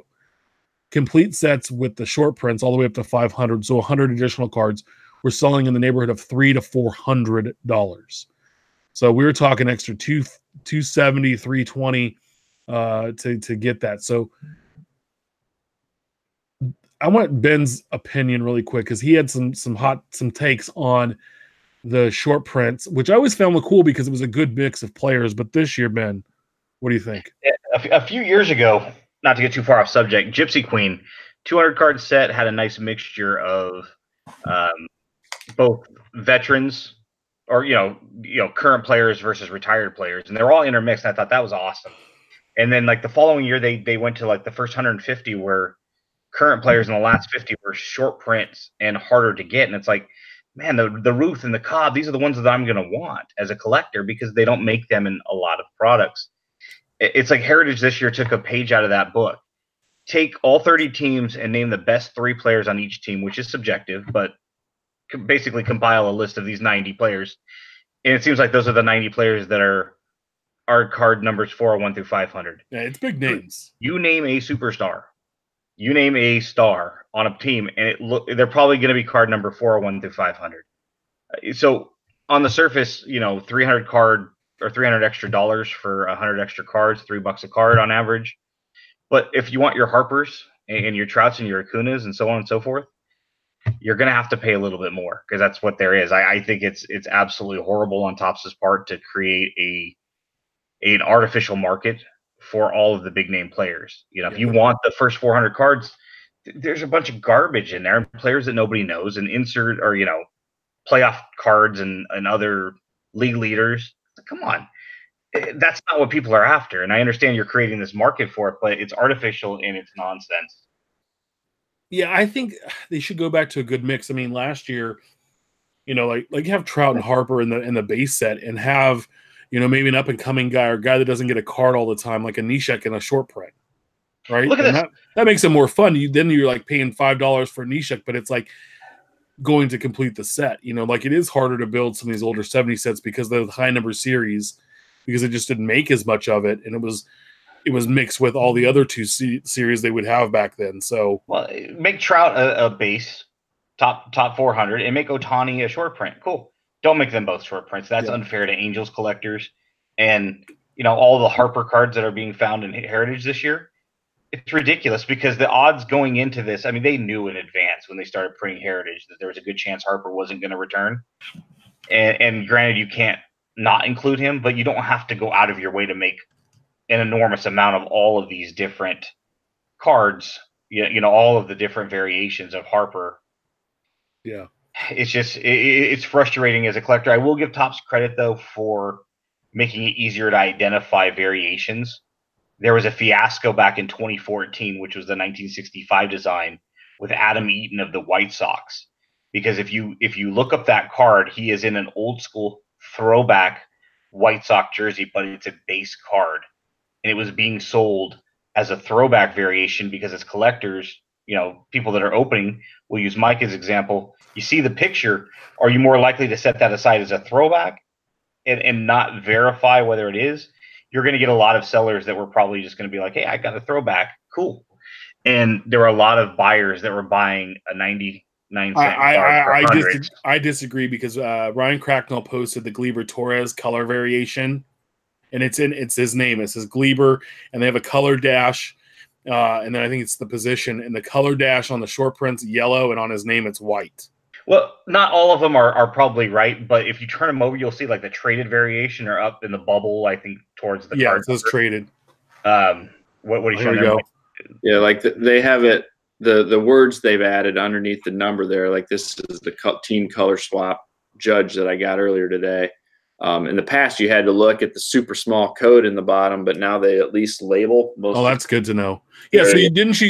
S1: Complete sets with the short prints all the way up to 500, so 100 additional cards, were selling in the neighborhood of $300 to $400. So we were talking extra $270, $320 to get that. So I want Ben's opinion really quick because he had some takes on the short prints, which I always found were cool because it was a good mix of players. But this year, Ben, what do you think?
S2: A few years ago, not to get too far off subject, Gypsy Queen, 200 card set had a nice mixture of both veterans or current players versus retired players, and they're all intermixed. And I thought that was awesome. And then like the following year, they went to like the first 150 where current players in the last 50 were short prints and harder to get. And it's like, man, the Ruth and the Cobb, these are the ones that I'm going to want as a collector because they don't make them in a lot of products. It's like Heritage this year took a page out of that book. Take all 30 teams and name the best 3 players on each team, which is subjective, but basically compile a list of these 90 players. And it seems like those are the 90 players that are card numbers 401 through 500.
S1: Yeah, it's big names.
S2: You name a superstar. You name a star on a team, and they're probably going to be card number 401 through 500. So on the surface, 300 card or $300 extra for 100 extra cards, $3 a card on average. But if you want your Harpers and your Trouts and your Acunas and so on and so forth, you're going to have to pay a little bit more because that's what there is. I think it's absolutely horrible on Topps' part to create an artificial market for all of the big name players. If you want the first 400 cards, there's a bunch of garbage in there, players that nobody knows, and insert or playoff cards and other league leaders. Come on, that's not what people are after. And I understand you're creating this market for it, but it's artificial and it's nonsense.
S1: Yeah, I think they should go back to a good mix. I mean, last year, like you have Trout and Harper in the base set, and have maybe an up and coming guy or a guy that doesn't get a card all the time, like a Nishek in a short print, right?
S2: Look at this.
S1: That makes it more fun. Then you're like paying $5 for Nishek, but it's like going to complete the set. Like it is harder to build some of these older 70 sets because of the high number series, because it just didn't make as much of it, and it was mixed with all the other 2 series they would have back then. So
S2: make Trout a base top 400 and make Ohtani a short print. Cool. Don't make them both short prints. That's unfair to Angels collectors. And, all the Harper cards that are being found in Heritage this year, it's ridiculous because the odds going into this, I mean, they knew in advance when they started printing Heritage that there was a good chance Harper wasn't going to return. And granted, you can't not include him, but you don't have to go out of your way to make an enormous amount of all of these different cards, all of the different variations of Harper.
S1: Yeah.
S2: It's just it's frustrating as a collector. I will give Topps credit though for making it easier to identify variations. There was a fiasco back in 2014, which was the 1965 design with Adam Eaton of the White Sox. Because if you look up that card, he is in an old school throwback White Sox jersey, but it's a base card, and it was being sold as a throwback variation because as collectors, people that are opening, we'll use Mike as example. You see the picture, are you more likely to set that aside as a throwback and not verify whether it is? You're going to get a lot of sellers that were probably just going to be like, hey, I got a throwback. Cool. And there were a lot of buyers that were buying a 99 cent card.
S1: I disagree because Ryan Cracknell posted the Gleyber Torres color variation, and it's his name. It says Gleyber, and they have a color dash. And then I think it's the position, and the color dash on the short print's yellow, and on his name it's white.
S2: Well, not all of them are probably right, but if you turn them over, you'll see like the traded variation or up in the bubble, I think, towards the card.
S1: Yeah, it says traded.
S2: What are you showing there?
S1: Go.
S3: Yeah, like they have it. The words they've added underneath the number there, like this is the team color swap judge that I got earlier today. In the past, you had to look at the super small code in the bottom, but now they at least label most.
S1: Oh, that's good to know. Yeah. So didn't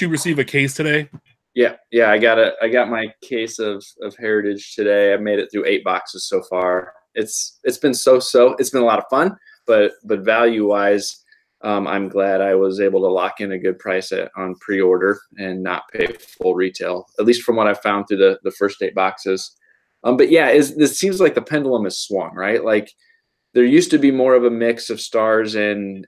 S1: you receive a case today?
S3: Yeah. I got my case of Heritage today. I made it through 8 boxes so far. It's been so. It's been a lot of fun, but value wise, I'm glad I was able to lock in a good price on pre-order and not pay full retail, at least from what I found through the first 8 boxes. But yeah, this seems like the pendulum has swung, right? Like there used to be more of a mix of stars and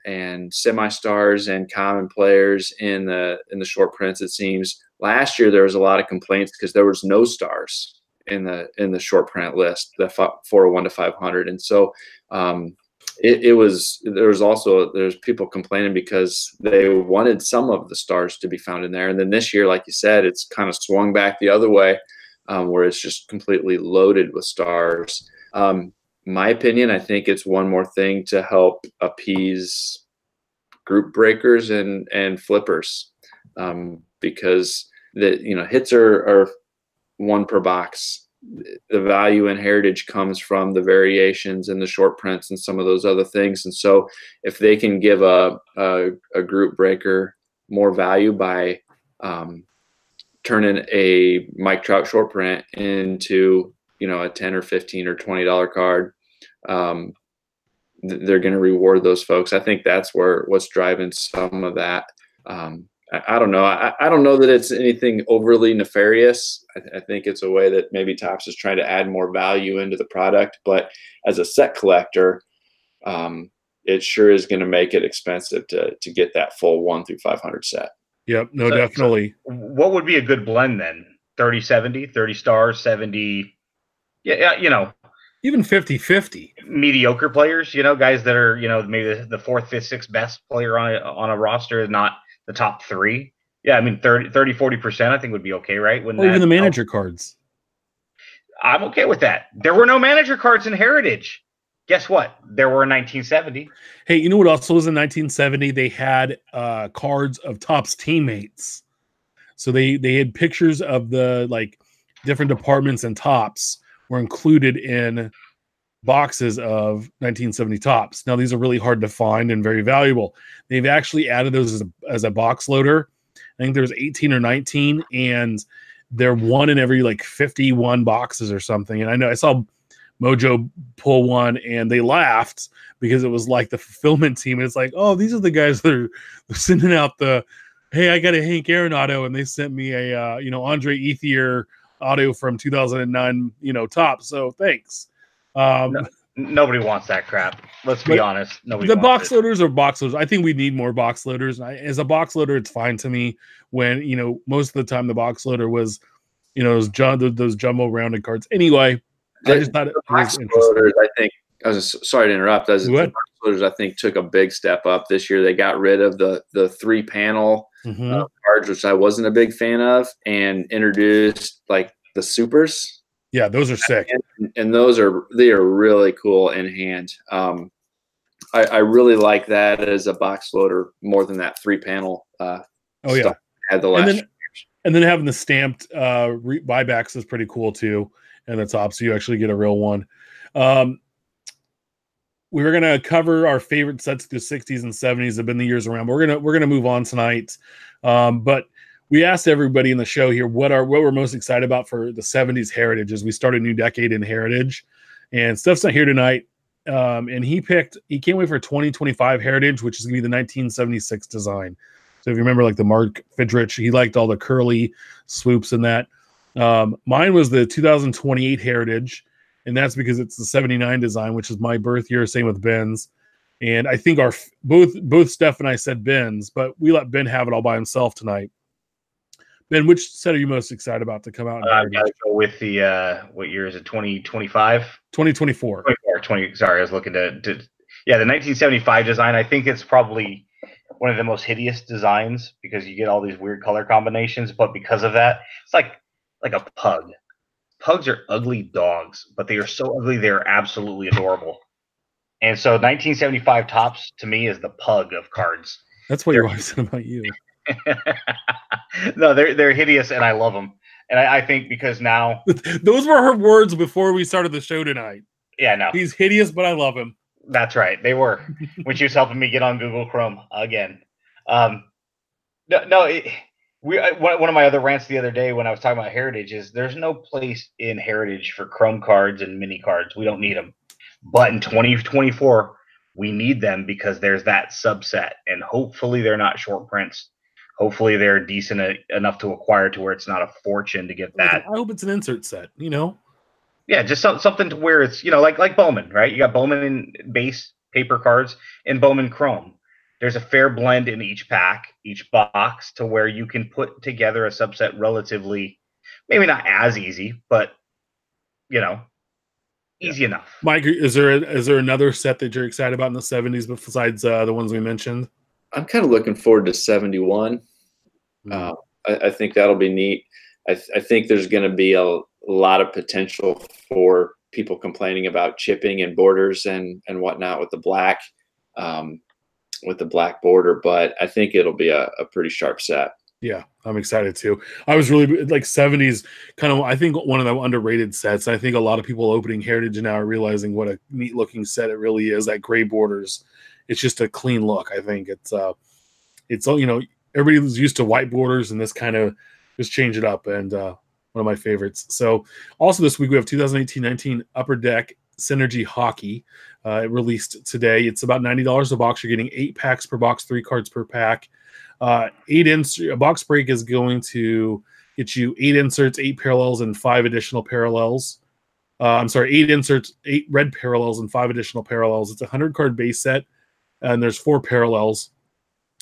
S3: semi-stars and common players in the short prints. It seems last year there was a lot of complaints because there was no stars in the short print list, the 401 to 500, and so there's people complaining because they wanted some of the stars to be found in there. And then this year, like you said, it's kind of swung back the other way, where it's just completely loaded with stars. My opinion, I think it's one more thing to help appease group breakers and flippers, because hits are 1 per box. The value in Heritage comes from the variations and the short prints and some of those other things. And so if they can give a group breaker more value by turning a Mike Trout short print into, a 10 or 15 or $20 card, they're going to reward those folks. I think that's what's driving some of that. I don't know. I don't know that it's anything overly nefarious. I think it's a way that maybe Topps is trying to add more value into the product. But as a set collector, it sure is going to make it expensive to get that full 1 through 500 set.
S1: Yep. No, definitely.
S2: So what would be a good blend then? 30-70, 30 stars, 70. Yeah.
S1: Even 50-50.
S2: Mediocre players, guys that are, maybe the 4th, 5th, 6th best player on a roster is not the top 3. Yeah, I mean 30-40% I think would be okay, right?
S1: Or even the manager cards.
S2: I'm okay with that. There were no manager cards in Heritage. Guess what? There were in 1970.
S1: Hey, you know what also was in 1970? They had cards of Topps teammates. So they had pictures of the different departments and Topps were included in boxes of 1970 Topps. Now these are really hard to find and very valuable. They've actually added those as a box loader. I think there's 18 or 19, and they're 1 in every 51 boxes or something. And I know I saw Mojo pull one and they laughed because it was like the fulfillment team. And it's like, oh, these are the guys that are sending out hey, I got a Hank Aaron auto, and they sent me a Andre Ethier auto from 2009 Topps. So thanks.
S2: Nobody wants that crap. Let's be honest. Nobody.
S1: The box loaders are box loaders. I think we need more box loaders. As a box loader, it's fine to me when most of the time the box loader was those jumbo rounded cards. Anyway, I just thought it was interesting.
S3: Loaders, I think. Sorry to interrupt. The box loaders, I think, took a big step up this year. They got rid of the 3-panel cards, which I wasn't a big fan of, and introduced the supers.
S1: Yeah, those are sick,
S3: and they are really cool in hand. I really like that as a box loader more than that 3-panel. Stuff I had the last years.
S1: And then having the stamped buybacks is pretty cool too, and the top, so you actually get a real one. We were gonna cover our favorite sets of the 60s and 70s have been the years around. But we're gonna move on tonight, but. We asked everybody in the show here what we're most excited about for the 70s Heritage as we start a new decade in Heritage. And Steph's not here tonight. And he can't wait for 2025 Heritage, which is going to be the 1976 design. So if you remember the Mark Fidrich, he liked all the curly swoops and that. Mine was the 2028 Heritage, and that's because it's the 79 design, which is my birth year. Same with Ben's. And I think both Steph and I said Ben's, but we let Ben have it all by himself tonight. Ben, which set are you most excited about to come out?
S2: I've got to go with the what year is it? 2025?
S1: 2024.
S2: 20. Sorry, I was looking to the 1975 design. I think it's probably one of the most hideous designs because you get all these weird color combinations. But because of that, it's like a pug. Pugs are ugly dogs, but they are so ugly they are absolutely adorable. And so 1975 Topps to me is the pug of cards.
S1: That's what your wife said about you.
S2: No, they're hideous, and I love them. And I think because now
S1: those were her words before we started the show tonight.
S2: Yeah, no,
S1: he's hideous, but I love him.
S2: That's right. They were when she was helping me get on Google Chrome again. One of my other rants the other day when I was talking about Heritage is there's no place in Heritage for Chrome cards and mini cards. We don't need them. But in 2024, we need them because there's that subset, and hopefully they're not short prints. Hopefully they're decent enough to acquire to where it's not a fortune to get that.
S1: I hope it's an insert set, you know?
S2: Yeah, just something to where it's, like Bowman, right? You got Bowman in base paper cards and Bowman Chrome. There's a fair blend in each pack, each box, to where you can put together a subset relatively, maybe not as easy, but, easy enough.
S1: Mike, is there another set that you're excited about in the 70s besides the ones we mentioned?
S3: I'm kind of looking forward to 71. I think that'll be neat. I think there's going to be a lot of potential for people complaining about chipping and borders and whatnot with the black border, but I think it'll be a pretty sharp set.
S1: Yeah, I'm excited too. I was really like 70s kind of, I think, one of the underrated sets. I think a lot of people opening Heritage now are realizing what a neat looking set it really is. That gray borders, it's just a clean look. I think it's everybody was used to white borders, and this kind of just change it up, and one of my favorites. So also this week we have 2018-19 Upper Deck Synergy Hockey. It released today. It's about $90 a box. You're getting 8 packs per box, 3 cards per pack. A box break is going to get you 8 inserts, 8 parallels, and 5 additional parallels. 8 inserts, 8 red parallels, and 5 additional parallels. It's a 100-card base set, and there's 4 parallels.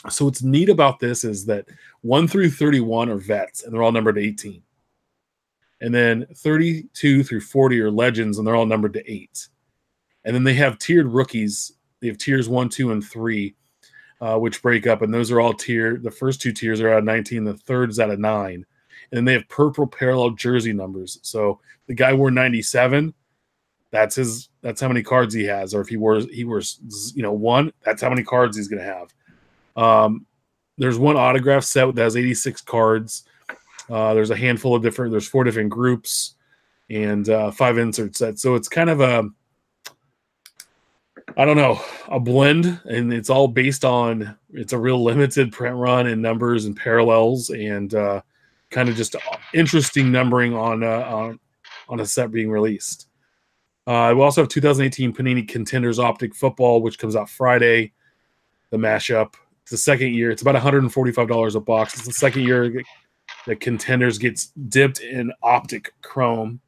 S1: So what's neat about this is that 1 through 31 are vets, and they're all numbered to 18. And then 32 through 40 are legends, and they're all numbered to 8. And then they have tiered rookies. They have tiers 1, 2, and 3, which break up, and those are all tiered. The first 2 tiers are out of 19. The third is out of 9. And then they have purple parallel jersey numbers. So the guy wore 97. That's how many cards he has. Or if he wears 1, that's how many cards he's going to have. There's one autograph set that has 86 cards. There's a handful of there's 4 different groups and 5 insert sets. So it's kind of a blend, and it's all based on, it's a real limited print run and numbers and parallels, and kind of just interesting numbering on a set being released. We also have 2018 Panini Contenders Optic Football, which comes out Friday. The mashup. It's the second year. It's about $145 a box. It's the second year that Contenders gets dipped in Optic Chrome.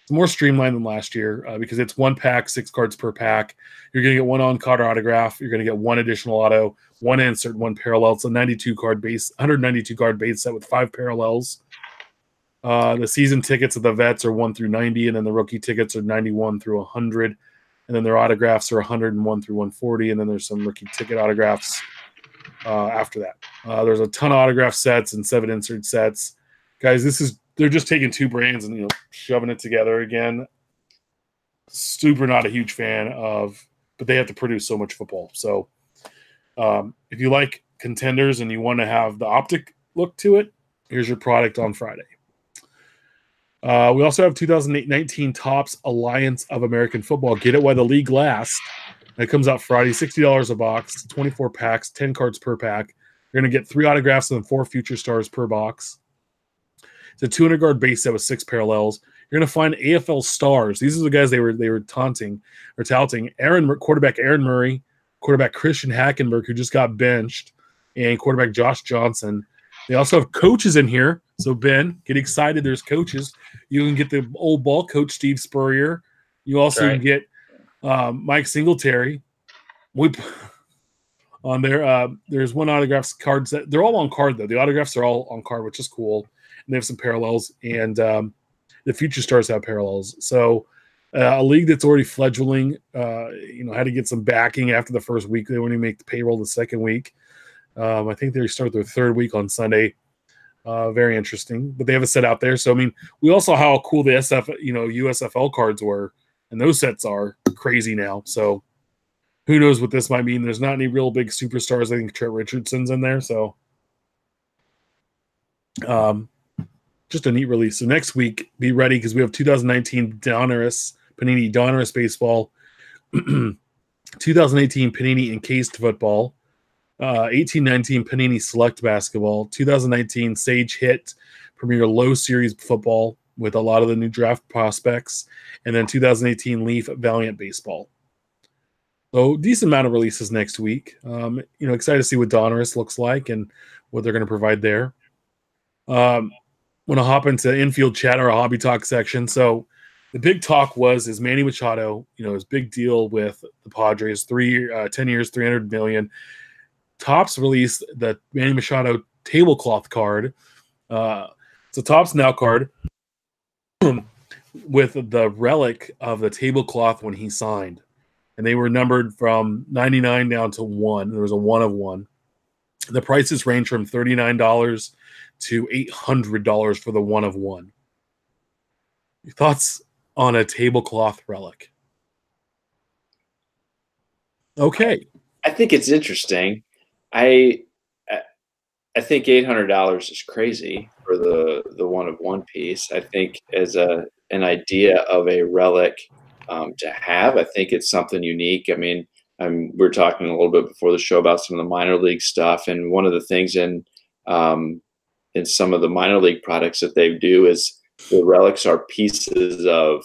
S1: It's more streamlined than last year because it's 1 pack, 6 cards per pack. You're going to get 1 on-card autograph. You're going to get 1 additional auto, 1 insert, 1 parallel. It's a 192 card base set with 5 parallels. The season tickets of the vets are 1 through 90, and then the rookie tickets are 91 through 100. And then their autographs are 101 through 140, and then there's some rookie ticket autographs after that. There's a ton of autograph sets and 7 insert sets. Guys, they're just taking 2 brands and shoving it together again. Super not a huge fan of, but they have to produce so much football. So if you like Contenders and you want to have the Optic look to it, here's your product on Friday. We also have 2019 Topps Alliance of American Football. Get it while the league lasts. It comes out Friday, $60 a box, 24 packs, 10 cards per pack. You're going to get 3 autographs and 4 future stars per box. It's a 200-card base set with 6 parallels. You're going to find AFL stars. These are the guys they were touting. Quarterback Aaron Murray, quarterback Christian Hackenberg, who just got benched, and quarterback Josh Johnson. They also have coaches in here. So, Ben, get excited. There's coaches. You can get the old ball coach, Steve Spurrier. You also can get Mike Singletary. On there, there's 1 autographs cards. They're all on card, though. The autographs are all on card, which is cool. And they have some parallels. And the future stars have parallels. So, a league that's already fledgling, had to get some backing after the first week. They only make the payroll the second week. I think they start their 3rd week on Sunday. Very interesting, but they have a set out there. So, I mean, we also saw how cool the USFL cards were, and those sets are crazy now. So, who knows what this might mean. There's not any real big superstars. I think Trent Richardson's in there, so just a neat release. So next week, be ready because we have 2019 Panini Donruss baseball, 2018 Panini encased football, 18-19 Panini select basketball, 2019 Sage Hit Premier Low Series football with a lot of the new draft prospects, and then 2018 Leaf Valiant baseball. So decent amount of releases next week. Excited to see what Donruss looks like and what they're going to provide there. Want to hop into Infield chat, our hobby talk section. So the big talk is Manny Machado, his big deal with the Padres, 10 years, $300 million. Topps released the Manny Machado tablecloth card. It's a Topps Now card with the relic of the tablecloth when he signed. And they were numbered from 99 down to 1. There was a 1 of 1. The prices range from $39 to $800 for the 1 of 1. Your thoughts on a tablecloth relic? Okay.
S3: I think it's interesting. I think $800 is crazy for the 1 of 1 piece. I think as an idea of a relic to have, I think it's something unique. I mean, we're talking a little bit before the show about some of the minor league stuff, and one of the things in some of the minor league products that they do is the relics are pieces of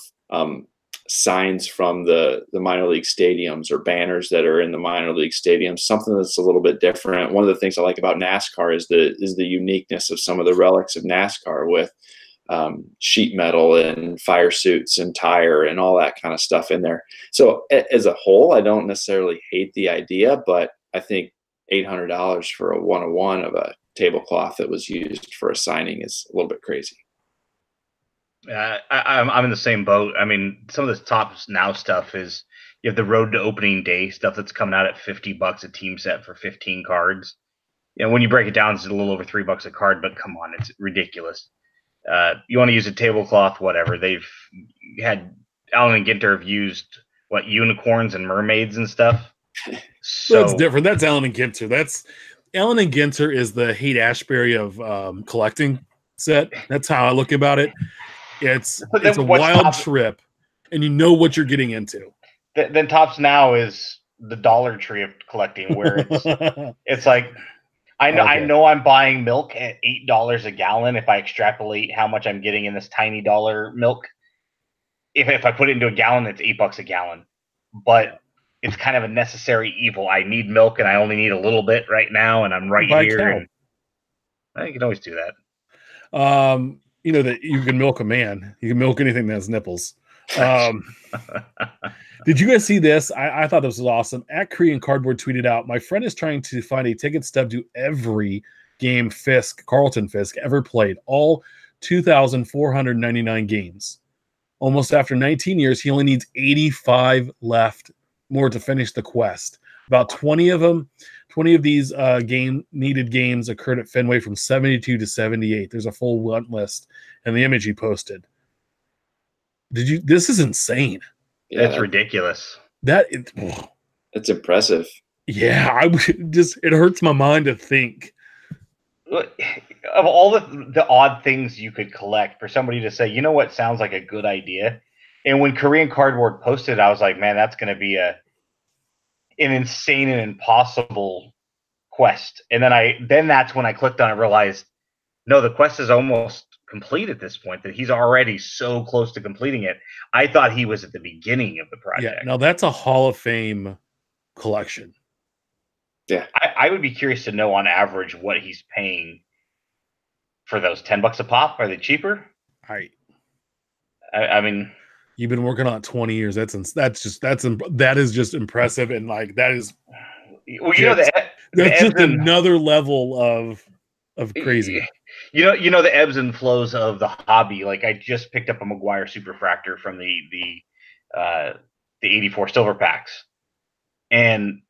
S3: signs from the minor league stadiums or banners that are in the minor league stadiums, something that's a little bit different. One of the things I like about NASCAR is the uniqueness of some of the relics of NASCAR with sheet metal and fire suits and tire and all that kind of stuff in there. So as a whole, I don't necessarily hate the idea, but I think $800 for a 1 of 1 of a tablecloth that was used for a signing is a little bit crazy.
S2: I'm in the same boat. I mean, some of this Topps Now stuff is you have the road to opening day stuff that's coming out at $50 a team set for 15 cards. When you break it down, it's a little over $3 a card, but come on, it's ridiculous. You want to use a tablecloth, whatever. They've had Allen and Ginter have used unicorns and mermaids and stuff. So
S1: that's different. That's Allen and Ginter. Allen and Ginter is the Haight-Ashbury of collecting set. That's how I look about it. It's a wild trip, and you know what you're getting into.
S2: Then Topps Now is the Dollar Tree of collecting, where it's like I know I'm buying milk at $8 a gallon if I extrapolate how much I'm getting in this tiny dollar milk. If I put it into a gallon, it's $8 a gallon. But it's kind of a necessary evil. I need milk, and I only need a little bit right now, and I'm right here. And you can always do that.
S1: That you can milk a man. You can milk anything that has nipples. Did you guys see this? I thought this was awesome. At Korean Cardboard tweeted out, my friend is trying to find a ticket stub to every game Carlton Fisk ever played. All 2,499 games. Almost after 19 years, he only needs 85 left more to finish the quest. About 20 of these needed games occurred at Fenway from 72 to 78. There's a full want list and the image he posted. This is insane.
S2: Yeah, it's ridiculous.
S3: It's impressive.
S1: Yeah, it hurts my mind to think.
S2: Of all the odd things you could collect, for somebody to say, you know what sounds like a good idea. And when Korean Cardboard posted, I was like, man, that's going to be an insane and impossible quest. And then that's when I clicked on it and realized, no, the quest is almost complete at this point, that he's already so close to completing it. I thought he was at the beginning of the project.
S1: Yeah, now that's a Hall of Fame collection.
S3: Yeah.
S2: I would be curious to know on average what he's paying for those. $10 a pop. Are they cheaper? I mean,
S1: you've been working on it 20 years. That is just impressive. And like, that is, that's just another level of crazy.
S2: You know the ebbs and flows of the hobby. Like, I just picked up a McGuire Superfractor from the 84 silver packs, and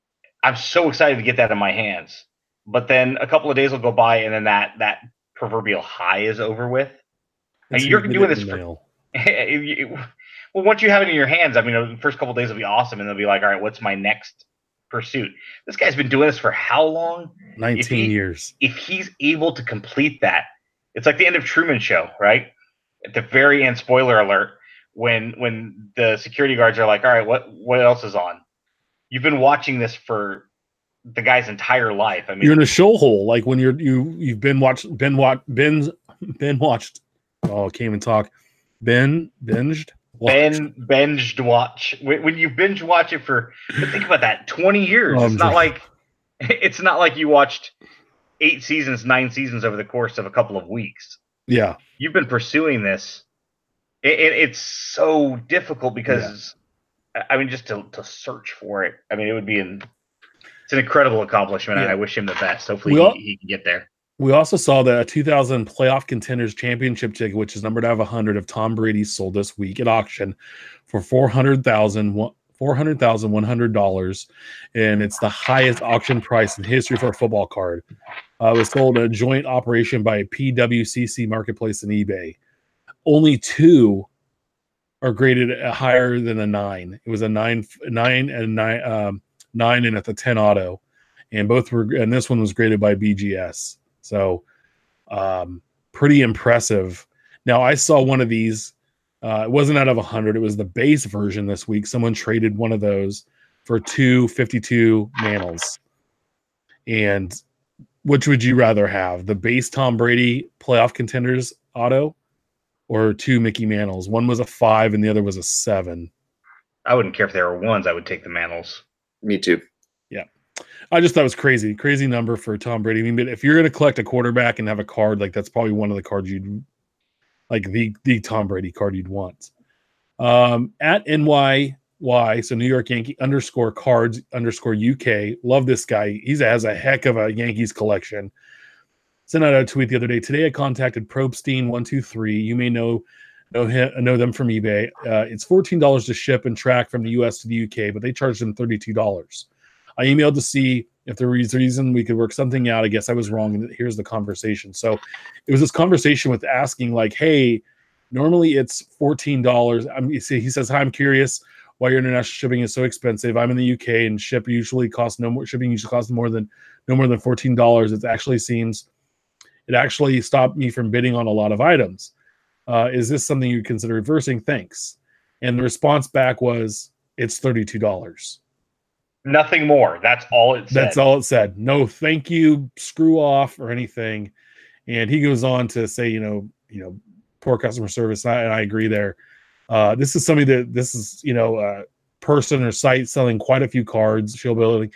S2: I'm so excited to get that in my hands. But then a couple of days will go by, and then that proverbial high is over with. And you're doing this well, once you have it in your hands, I mean, the first couple of days will be awesome, and they'll be like, all right, what's my next pursuit. This guy's been doing this for how long?
S1: 19 years.
S2: If he's able to complete that, it's like the end of Truman Show, right? At the very end, spoiler alert, when the security guards are like, all right, what else is on? You've been watching this for the guy's entire life. I mean,
S1: you're in a show hole, like when you've been watched. Oh, can't even talk. Binged
S2: watch. When you binge watch it for, think about that, 20 years. It's not like you watched 9 seasons over the course of a couple of weeks.
S1: Yeah,
S2: you've been pursuing this. It's so difficult because, I mean, just to search for it. I mean, it's an incredible accomplishment, and I wish him the best. Hopefully, he can get there.
S1: We also saw the 2000 Playoff Contenders Championship ticket, which is numbered out of 100 of Tom Brady, sold this week at auction for $400,100, and it's the highest auction price in history for a football card. It was sold in a joint operation by PWCC Marketplace and eBay. Only 2 are graded higher than a 9. It was a 9 and at the 10 auto, and this one was graded by BGS. So, pretty impressive. Now, I saw one of these. It wasn't out of 100. It was the base version this week. Someone traded one of those for 252 Mantles. And which would you rather have? The base Tom Brady Playoff Contenders auto or 2 Mickey Mantles? One was a 5 and the other was a 7.
S2: I wouldn't care if there were ones. I would take the Mantles.
S3: Me too.
S1: Yeah. I just thought it was crazy number for Tom Brady. I mean, but if you're going to collect a quarterback and have a card, like that's probably one of the cards you'd like, the Tom Brady card you'd want. At NYY, so New York Yankee _cards_UK. Love this guy. He has a heck of a Yankees collection. Sent out a tweet the other day. Today I contacted Probstein123. You may know them from eBay. It's $14 to ship and track from the US to the UK, but they charged them $32. I emailed to see if there was a reason we could work something out. I guess I was wrong, and here's the conversation. So it was this conversation with asking, like, hey, normally it's $14. He says, hi, I'm curious why your international shipping is so expensive. I'm in the UK, and shipping usually costs no more than $14. It actually stopped me from bidding on a lot of items. Is this something you consider reversing? Thanks. And the response back was, it's $32.
S2: Nothing more. That's all it said.
S1: That's all it said. No, thank you, screw off, or anything. And he goes on to say, poor customer service. And I agree there. This is a person or site selling quite a few cards, showability,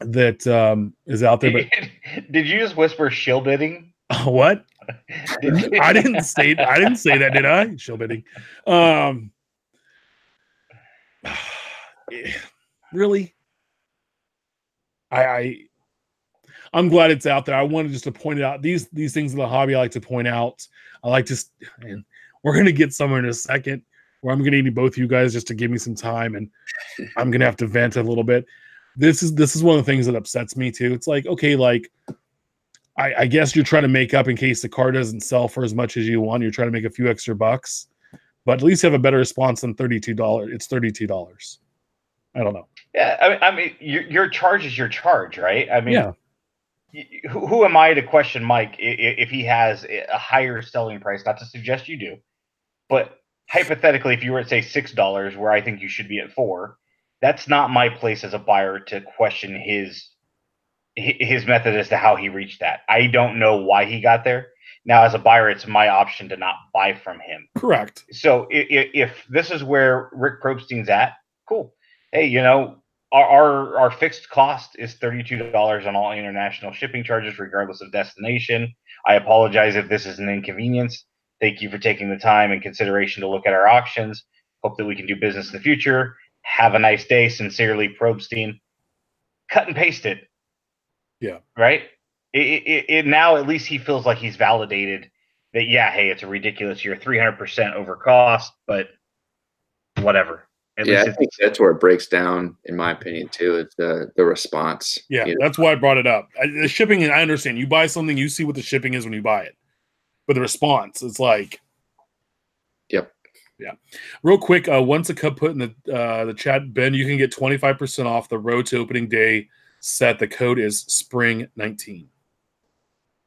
S1: that is out there. But
S2: did you just whisper shill bidding?
S1: What? I didn't say that, did I? Shill bidding. Really? I'm glad it's out there. I wanted just to point it out. These things in the hobby I like to point out. And we're gonna get somewhere in a second where I'm gonna need both of you guys just to give me some time, and I'm gonna have to vent a little bit. This is one of the things that upsets me too. It's like, okay, like I guess you're trying to make up in case the car doesn't sell for as much as you want. You're trying to make a few extra bucks, but at least have a better response than $32. It's $32. I don't know.
S2: Yeah, I mean, your charge is your charge, right? I mean,
S1: yeah.
S2: Who am I to question Mike if he has a higher selling price? Not to suggest you do, but hypothetically, if you were at say $6, where I think you should be at $4, that's not my place as a buyer to question his method as to how he reached that. I don't know why he got there. Now, as a buyer, it's my option to not buy from him.
S1: Correct.
S2: So if this is where Rick Probstein's at, cool. Hey, our fixed cost is $32 on all international shipping charges, regardless of destination. I apologize if this is an inconvenience. Thank you for taking the time and consideration to look at our auctions. Hope that we can do business in the future. Have a nice day. Sincerely, Probstein. Cut and paste it.
S1: Yeah.
S2: Right? It now at least he feels like he's validated that, yeah, hey, it's a ridiculous. You're 300% over cost, but whatever.
S3: I think that's where it breaks down, in my opinion, too. It's the response.
S1: Yeah, that's why I brought it up. The shipping, I understand. You buy something, you see what the shipping is when you buy it. But the response, it's like...
S3: Yep.
S1: Yeah. Real quick, once a cup put in the chat, Ben, you can get 25% off the road to opening day set. The code is spring19.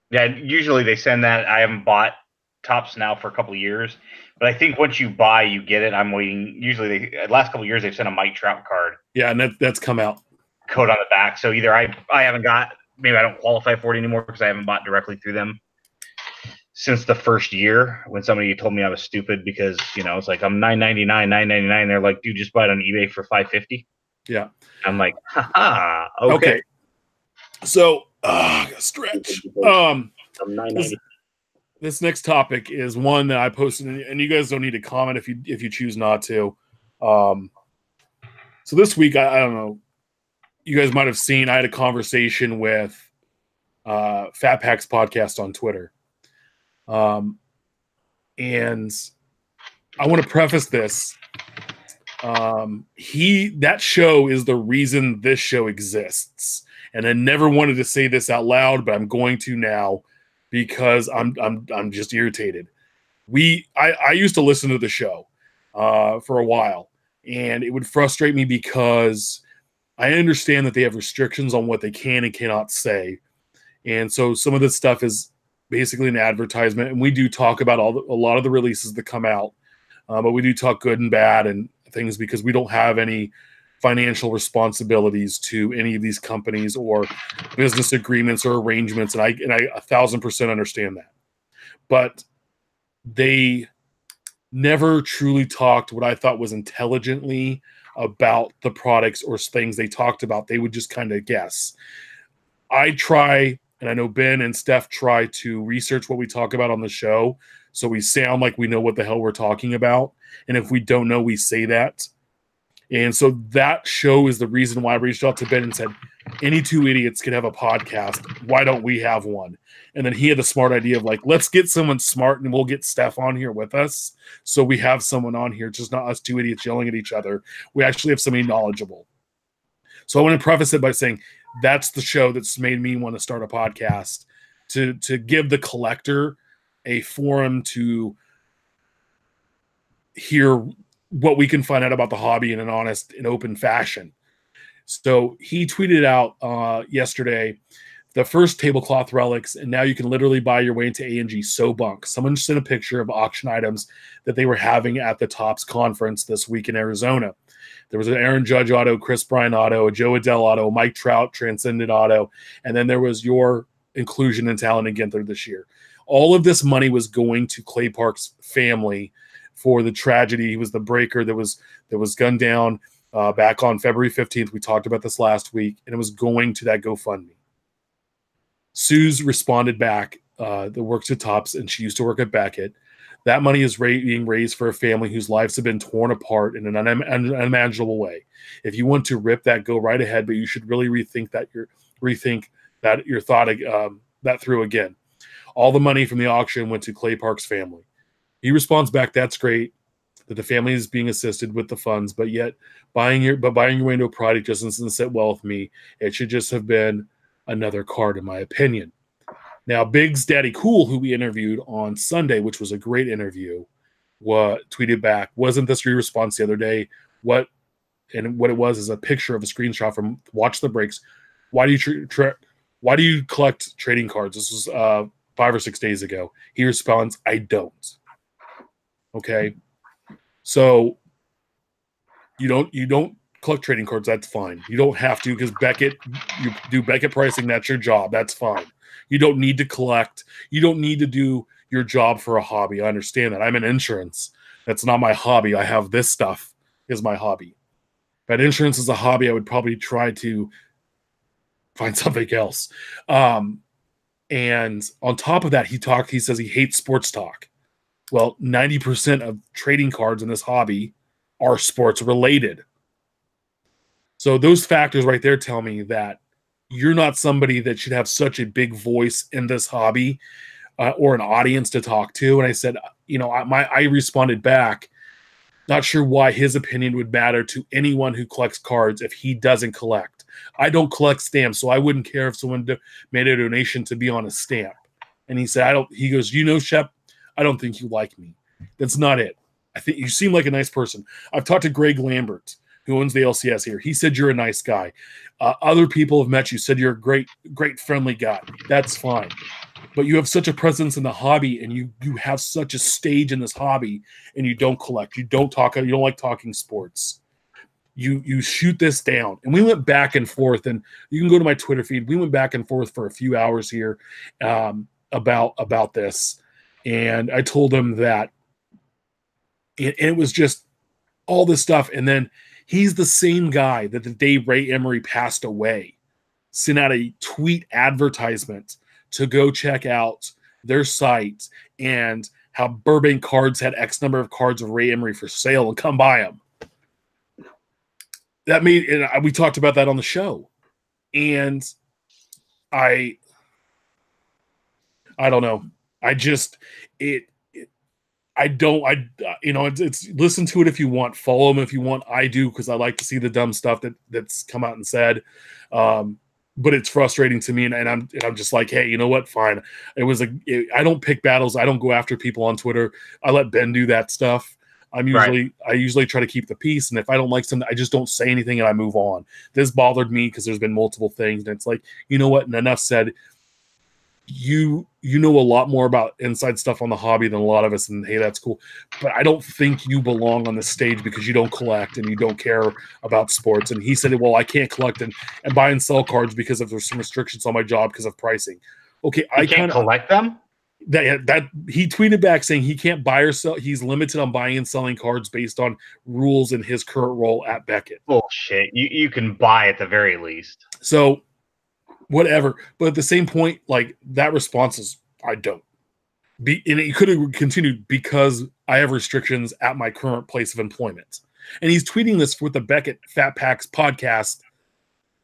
S2: Yeah, usually they send that. I haven't bought Tops now for a couple of years, but I think once you buy, you get it. I'm waiting. Usually, the last couple of years they've sent a Mike Trout card.
S1: Yeah, and that's come out.
S2: Code on the back. So either I haven't got, maybe I don't qualify for it anymore because I haven't bought directly through them since the first year when somebody told me I was stupid because, it's like I'm $9.99. They're like, dude, just buy it on eBay for $5.50.
S1: Yeah.
S2: I'm like, haha, okay.
S1: So, stretch. This next topic is one that I posted, and you guys don't need to comment if you choose not to. So this week, I don't know, you guys might have seen, I had a conversation with Fat Pack's podcast on Twitter. And I want to preface this. That show is the reason this show exists. And I never wanted to say this out loud, but I'm going to now because I'm just irritated. I used to listen to the show for a while, and it would frustrate me because I understand that they have restrictions on what they can and cannot say. And so some of this stuff is basically an advertisement, and we do talk about a lot of the releases that come out, but we do talk good and bad and things because we don't have any financial responsibilities to any of these companies or business agreements or arrangements, and I 1,000% understand that. But they never truly talked what I thought was intelligently about the products or things they talked about. They would just kind of guess. I try, and I know Ben and Steph try to research what we talk about on the show, so we sound like we know what the hell we're talking about. And if we don't know, we say that. And so that show is the reason why I reached out to Ben and said, any two idiots could have a podcast. Why don't we have one? And then he had the smart idea of like, let's get someone smart and we'll get Steph on here with us. So we have someone on here, just not us two idiots yelling at each other. We actually have somebody knowledgeable. So I want to preface it by saying that's the show that's made me want to start a podcast, to give the collector a forum to hear what we can find out about the hobby in an honest and open fashion. So he tweeted out yesterday the first tablecloth relics, and now you can literally buy your way into A&G So Bunk. Someone sent a picture of auction items that they were having at the Tops conference this week in Arizona. There was an Aaron Judge auto, Chris Bryant auto, a Joe Adell auto, Mike Trout Transcendent auto, and then there was your inclusion in Talon and Ginther this year. All of this money was going to Clay Park's family for the tragedy. He was the breaker that was gunned down back on February 15th. We talked about this last week, and it was going to that GoFundMe. Suze responded back, that works at Tops, and she used to work at Beckett. That money is being raised for a family whose lives have been torn apart in an unimaginable way. If you want to rip that, go right ahead, but you should really rethink that through again. All the money from the auction went to Clay Park's family. He responds back, that's great that the family is being assisted with the funds, but yet buying your way into a product just doesn't sit well with me. It should just have been another card, in my opinion. Now, Big's Daddy Cool, who we interviewed on Sunday, which was a great interview, tweeted back, wasn't this your response the other day? What it was is a picture of a screenshot from Watch the Breaks. Why do you collect trading cards? This was 5 or 6 days ago. He responds, I don't. Okay. So you don't collect trading cards. That's fine. You don't have to, because you do Beckett pricing. That's your job. That's fine. You don't need to collect. You don't need to do your job for a hobby. I understand that. I'm in insurance. That's not my hobby. I have this stuff is my hobby. But insurance is a hobby. I would probably try to find something else. And on top of that, he says he hates sports talk. Well, 90% of trading cards in this hobby are sports related. So those factors right there tell me that you're not somebody that should have such a big voice in this hobby or an audience to talk to. And I said, I responded back, not sure why his opinion would matter to anyone who collects cards if he doesn't collect. I don't collect stamps, so I wouldn't care if someone made a donation to be on a stamp. And he said, he goes, Shep, I don't think you like me. That's not it. I think you seem like a nice person. I've talked to Greg Lambert, who owns the LCS here. He said you're a nice guy. Other people have met you, said you're a great, friendly guy. That's fine. But you have such a presence in the hobby, and you have such a stage in this hobby, and you don't collect. You don't talk. You don't like talking sports. You shoot this down. And we went back and forth, and you can go to my Twitter feed. We went back and forth for a few hours here about this. And I told him that it was just all this stuff. And then he's the same guy that the day Ray Emery passed away sent out a tweet advertisement to go check out their site and how Burbank Cards had X number of cards of Ray Emery for sale and come buy them. That made, and we talked about that on the show. And I don't know. It's listen to it if you want, follow him if you want. I do, because I like to see the dumb stuff that's come out and said. But it's frustrating to me, and I'm just like, hey, you know what? Fine. It was I don't pick battles. I don't go after people on Twitter. I let Ben do that stuff. I usually try to keep the peace, and if I don't like something, I just don't say anything and I move on. This bothered me because there's been multiple things, and it's like, you know what? And enough said. You know a lot more about inside stuff on the hobby than a lot of us, and hey, that's cool. But I don't think you belong on the stage because you don't collect and you don't care about sports. And he said, well, I can't collect and buy and sell cards because there's some restrictions on my job because of pricing. Okay,
S2: I can't collect them.
S1: That he tweeted back saying he can't buy or sell. He's limited on buying and selling cards based on rules in his current role at Beckett.
S2: Bullshit. You can buy at the very least.
S1: So whatever. But at the same point, like, that response is, I don't. And it could have continued because I have restrictions at my current place of employment. And he's tweeting this with the Beckett Fat Packs podcast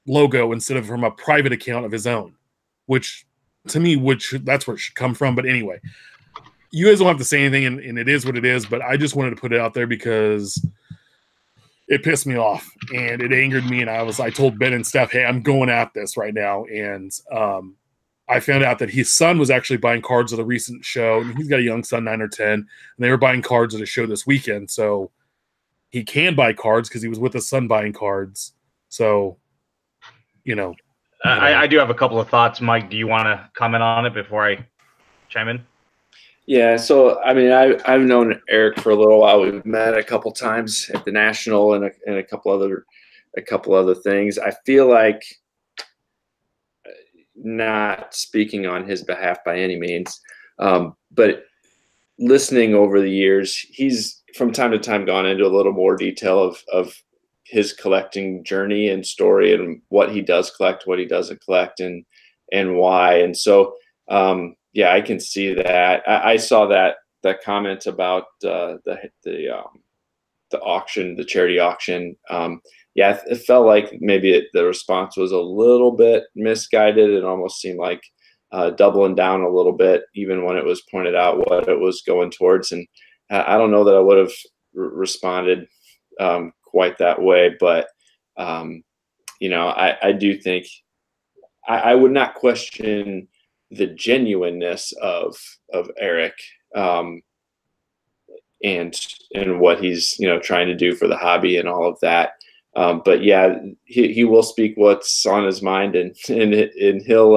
S1: logo instead of from a private account of his own, which to me, that's where it should come from. But anyway, you guys don't have to say anything, and it is what it is. But I just wanted to put it out there because it pissed me off and it angered me. And I told Ben and Steph, hey, I'm going at this right now. And I found out that his son was actually buying cards at a recent show. And he's got a young son, 9 or 10, and they were buying cards at a show this weekend. So he can buy cards because he was with his son buying cards. So,
S2: I do have a couple of thoughts. Mike, do you want to comment on it before I chime in?
S3: Yeah, so I mean, I've known Eric for a little while. We've met a couple times at the National and a couple other things. I feel like, not speaking on his behalf by any means, but listening over the years, he's from time to time gone into a little more detail of his collecting journey and story and what he does collect, what he doesn't collect, and why. And so, yeah, I can see that. I saw that comment about the auction, the charity auction. Yeah, it felt like maybe the response was a little bit misguided. It almost seemed like doubling down a little bit, even when it was pointed out what it was going towards. And I don't know that I would have responded quite that way, but I do think I would not question the genuineness of Eric and what he's trying to do for the hobby and all of that. But yeah, he will speak what's on his mind, and he'll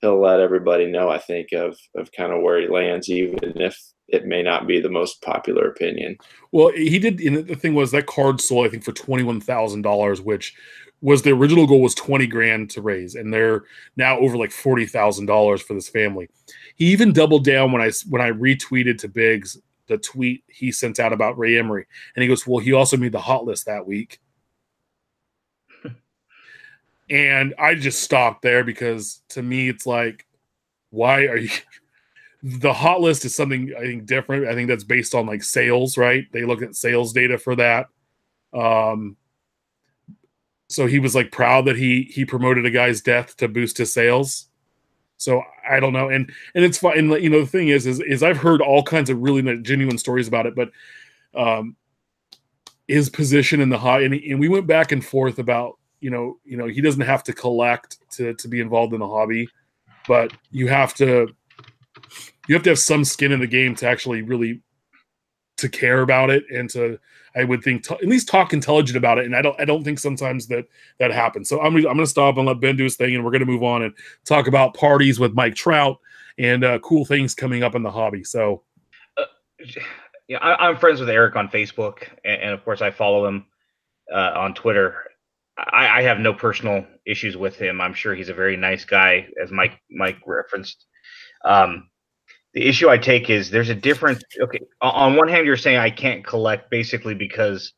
S3: let everybody know, I think, of kind of where he lands, even if it may not be the most popular opinion.
S1: Well, he did. And the thing was that card sold, I think, for $21,000, which was the original goal was $20,000 to raise, and they're now over like $40,000 for this family. He even doubled down when I retweeted to Biggs the tweet he sent out about Ray Emery, and he goes, "Well, he also made the hot list that week." And I just stopped there because to me, it's like, why are you? The hot list is something I think different. I think that's based on like sales, right? They look at sales data for that. So he was like proud that he promoted a guy's death to boost his sales. So I don't know. And it's fine. And, the thing is I've heard all kinds of really genuine stories about it, but his position in the hobby, and we went back and forth about, he doesn't have to collect to be involved in the hobby, but you have to have some skin in the game to actually really to care about it and to, I would think, at least talk intelligent about it. And I don't think sometimes that happens. So I'm going to stop and let Ben do his thing, and we're going to move on and talk about parties with Mike Trout and cool things coming up in the hobby. So,
S2: yeah, I'm friends with Eric on Facebook, and of course I follow him on Twitter. I have no personal issues with him. I'm sure he's a very nice guy, as Mike referenced. The issue I take is there's a difference. Okay, on one hand, you're saying I can't collect basically because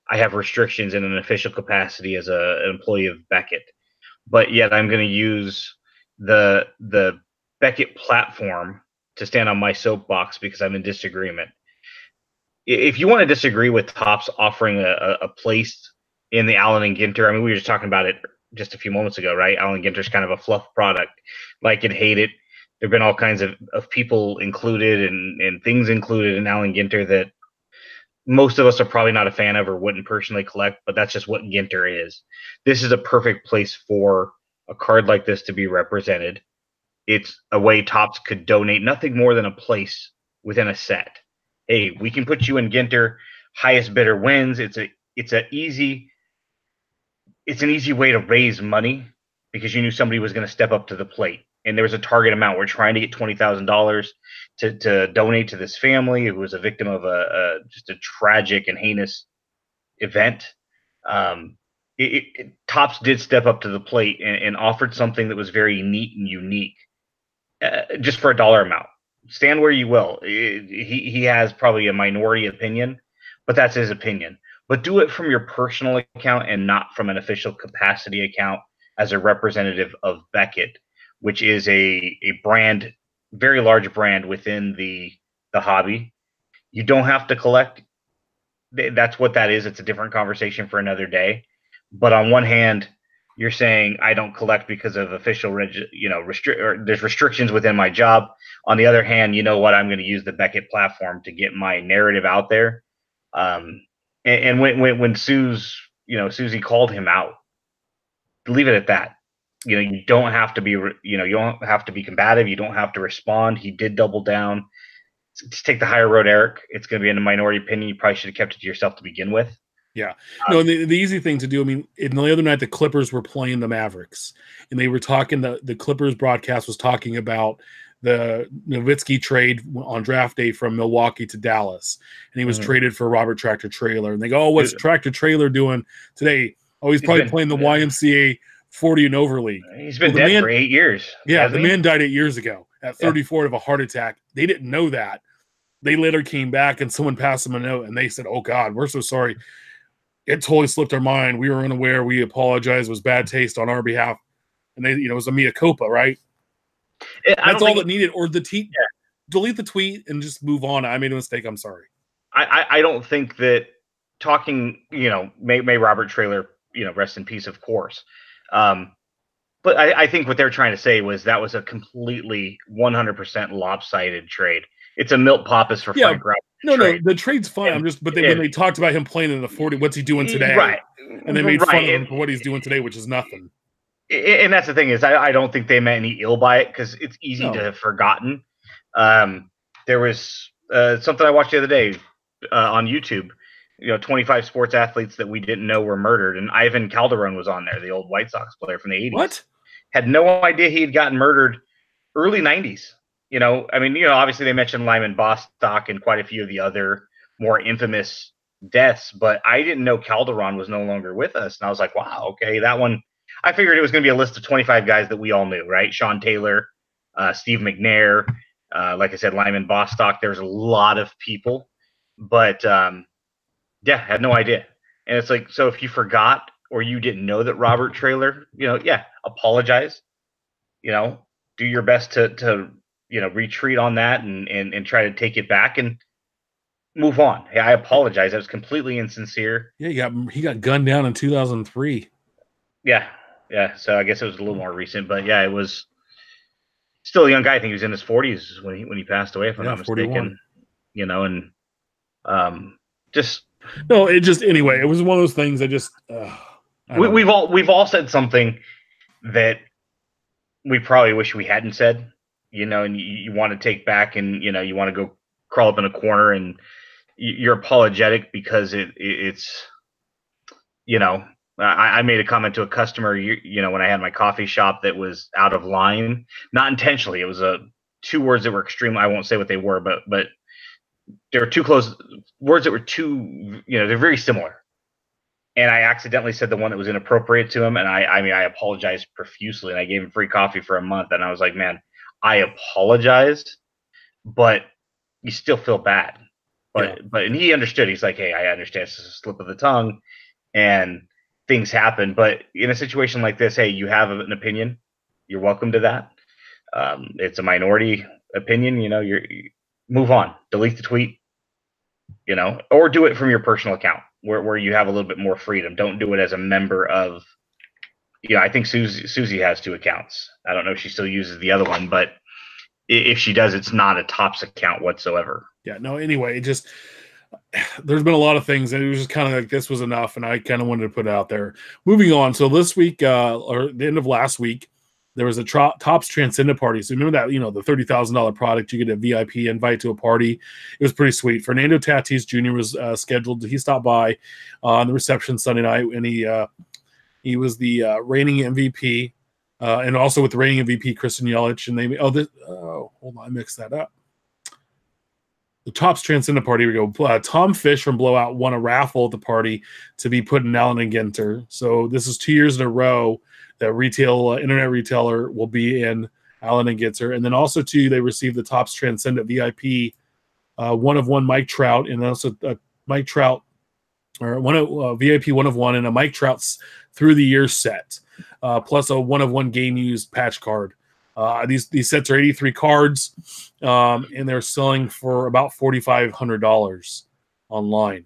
S2: I have restrictions in an official capacity as an employee of Beckett, but yet I'm going to use the Beckett platform to stand on my soapbox because I'm in disagreement. If you want to disagree with Topps offering a place in the Allen and Ginter, I mean, we were just talking about it just a few moments ago, right? Allen Ginter's kind of a fluff product, like it, hate it. There have been all kinds of people included and things included in Allen Ginter that most of us are probably not a fan of or wouldn't personally collect, but that's just what Ginter is. This is a perfect place for a card like this to be represented. It's a way Topps could donate nothing more than a place within a set. Hey, we can put you in Ginter, highest bidder wins. It's an easy way to raise money because you knew somebody was going to step up to the plate. And there was a target amount. We're trying to get $20,000 to donate to this family who was a victim of just a tragic and heinous event. Topps did step up to the plate and offered something that was very neat and unique, just for a dollar amount. Stand where you will. He has probably a minority opinion, but that's his opinion. But do it from your personal account and not from an official capacity account as a representative of Beckett, which is a brand, very large brand within the hobby. You don't have to collect. That's what that is. It's a different conversation for another day. But on one hand, you're saying I don't collect because of official, there's restrictions within my job. On the other hand, you know what? I'm going to use the Beckett platform to get my narrative out there. And when Susie called him out, leave it at that. You don't have to be, you don't have to be combative. You don't have to respond. He did double down. Just take the higher road, Eric. It's going to be in a minority opinion. You probably should have kept it to yourself to begin with.
S1: Yeah. No, the easy thing to do, I mean, the other night the Clippers were playing the Mavericks, and they were talking, the Clippers broadcast was talking about the Nowitzki trade on draft day from Milwaukee to Dallas, and he was traded for Robert Tractor Trailer. And they go, oh, what's Tractor Trailer doing today? Oh, he's probably playing the YMCA 40 and over league.
S2: He's been dead for 8 years.
S1: Yeah, the man died 8 years ago at 34 of a heart attack. They didn't know that. They later came back and someone passed them a note, and they said, oh, God, we're so sorry. It totally slipped our mind. We were unaware. We apologize. It was bad taste on our behalf. And they, it was a mea culpa, right? That's all that needed. Or delete the tweet and just move on. I made a mistake. I'm sorry.
S2: I don't think that talking, may Robert Trailer, rest in peace, of course. But I think what they're trying to say was that was a completely 100% lopsided trade. It's a milk pappas for Frank Robert.
S1: No, the trade's fine. When they talked about him playing in the 40, what's he doing today?
S2: Right.
S1: And they made fun of him for what he's doing today, which is nothing.
S2: And that's the thing is I don't think they meant any ill by it because it's easy to have forgotten. There was something I watched the other day on YouTube, 25 sports athletes that we didn't know were murdered. And Ivan Calderon was on there, the old White Sox player from the 80s.
S1: What?
S2: Had no idea he had gotten murdered early 90s. Obviously they mentioned Lyman Bostock and quite a few of the other more infamous deaths, but I didn't know Calderon was no longer with us. And I was like, wow, okay, that one, I figured it was going to be a list of 25 guys that we all knew, right? Sean Taylor, Steve McNair, like I said, Lyman Bostock. There's a lot of people, but had no idea. And it's like, so if you forgot or you didn't know that Robert Trailer, apologize, do your best to retreat on that and try to take it back and move on. Hey, I apologize. That was completely insincere.
S1: Yeah, he got gunned down in 2003.
S2: Yeah. So I guess it was a little more recent, but yeah, it was still a young guy. I think he was in his 40s when he passed away, if I'm not mistaken. 41.
S1: Anyway, it was one of those things.
S2: We've all said something that we probably wish we hadn't said. And you want to take back and, you want to go crawl up in a corner and you're apologetic because it's, you know, I made a comment to a customer, you know, when I had my coffee shop that was out of line, not intentionally. It was two words that were extreme. I won't say what they were, but they were too close words that were too, you know, they're very similar. And I accidentally said the one that was inappropriate to him. And I mean, I apologized profusely, and I gave him free coffee for a month. And I was like, man, I apologized, but you still feel bad. And he understood. He's like, hey, I understand. It's a slip of the tongue, and things happen. But in a situation like this, hey, you have an opinion. You're welcome to that. It's a minority opinion. You know, you move on, delete the tweet, you know, or do it from your personal account where you have a little bit more freedom. Don't do it as a member of, you know, I think Susie has 2 accounts. I don't know if she still uses the other one, but if she does, it's not a Tops account whatsoever.
S1: Yeah, no, anyway, it just, there's been a lot of things, and it was just kind of like, this was enough, and I kind of wanted to put it out there. Moving on, so this week, or the end of last week, there was a Tops Transcendent party. So remember that, you know, the $30,000 product, you get a VIP invite to a party. It was pretty sweet. Fernando Tatis Jr. was scheduled. He stopped by on the reception Sunday night, and he was the reigning MVP, and also with the reigning MVP Christian Yelich. And hold on, I mixed that up. The Tops Transcendent party, we go. Tom Fish from Blowout won a raffle at the party to be put in Allen and Ginter. So this is 2 years in a row that internet retailer will be in Allen and Ginter. And then also, too, they received the Tops Transcendent VIP, one of one Mike Trout, and also Mike Trout, or VIP one of one, and a Mike Trout's through the year set, plus a one of one game used patch card. These sets are 83 cards, and they're selling for about $4,500 online.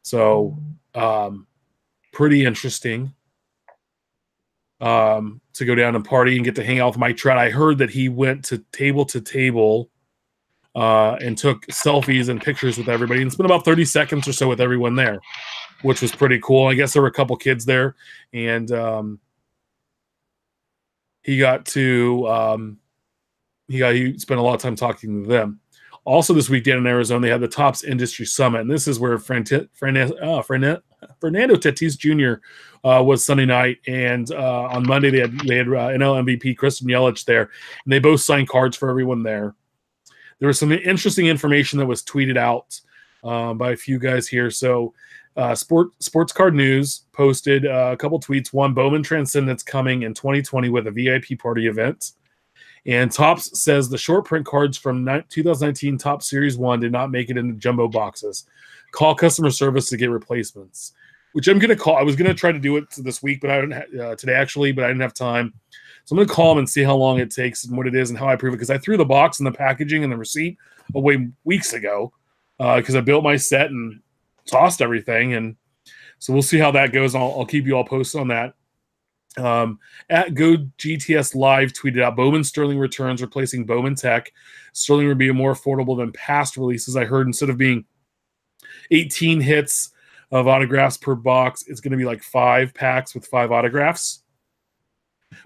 S1: So pretty interesting to go down and party and get to hang out with Mike Trout. I heard that he went to table and took selfies and pictures with everybody, and spent about 30 seconds or so with everyone there, which was pretty cool. I guess there were a couple kids there, and he spent a lot of time talking to them. Also this week down in Arizona, they had the Tops Industry Summit, and this is where Fernando Tatis Jr. Was Sunday night, and on Monday they had NL MVP Christian Yelich there, and they both signed cards for everyone there. There was some interesting information that was tweeted out by a few guys here. So Sports Card News posted a couple tweets. One, Bowman Transcendent's coming in 2020 with a VIP party event. And Topps says the short print cards from 2019 Topps Series 1 did not make it into jumbo boxes. Call customer service to get replacements, which I'm going to call. I was going to try to do it this week, but I didn't today actually, but I didn't have time. So I'm going to call them and see how long it takes and what it is and how I prove it, because I threw the box and the packaging and the receipt away weeks ago because I built my set and tossed everything. And so we'll see how that goes. I'll keep you all posted on that. At Go GTS Live tweeted out Bowman Sterling returns, replacing Bowman Tech. Sterling would be more affordable than past releases. I heard instead of being 18 hits of autographs per box, it's going to be like 5 packs with 5 autographs.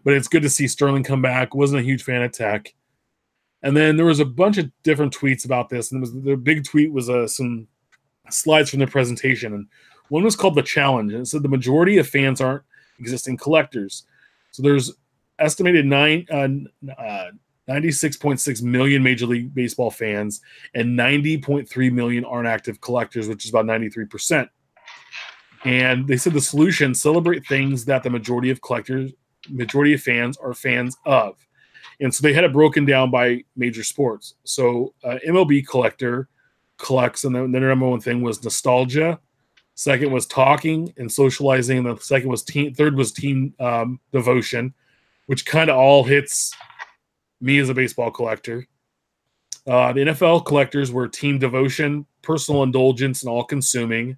S1: But it's good to see Sterling come back. Wasn't a huge fan of Tech. And then there was a bunch of different tweets about this. And the big tweet was some slides from the presentation. And one was called The Challenge. And it said the majority of fans aren't existing collectors. So there's estimated 96.6 million Major League Baseball fans, and 90.3 million aren't active collectors, which is about 93%. And they said the solution: celebrate things that the majority of fans are fans of. And so they had it broken down by major sports. So MLB collector collects, and then their number one thing was nostalgia. Second was talking and socializing, and the second was third was team devotion, which kind of all hits me as a baseball collector. The NFL collectors were team devotion, personal indulgence, and all-consuming.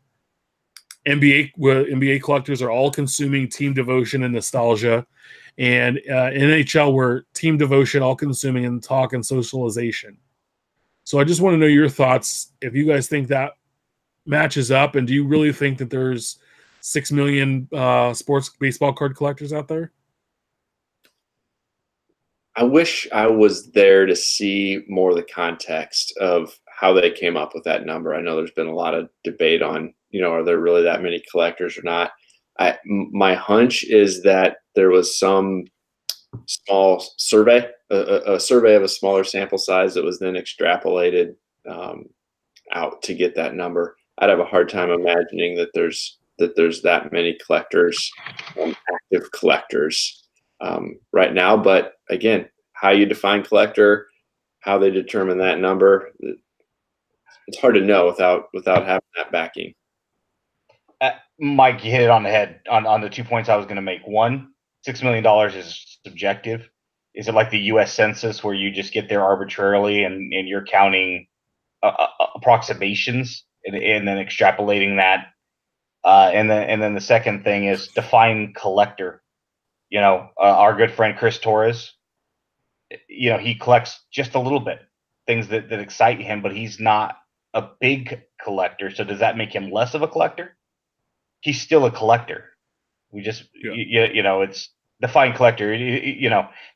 S1: NBA collectors are all-consuming, team devotion, and nostalgia. And NHL were team devotion, all-consuming, and talk and socialization. So I just want to know your thoughts, if you guys think that matches up, and do you really think that there's 6 million sports baseball card collectors out there?
S3: I wish I was there to see more of the context of how they came up with that number. I know there's been a lot of debate on, are there really that many collectors or not? My hunch is that there was some small survey, a survey of a smaller sample size that was then extrapolated out to get that number. I'd have a hard time imagining that there's that many collectors, active collectors right now. But again, how you define collector, how they determine that number, it's hard to know without having that backing.
S2: Mike, you hit it on the head on the 2 points I was going to make. One, $6 million is subjective. Is it like the U.S. Census where you just get there arbitrarily and you're counting approximations and then extrapolating that? And then the second thing is define collector. Our good friend Chris Torres, he collects just a little bit, things that excite him, but he's not a big collector. So does that make him less of a collector? He's still a collector. We just, it's define collector.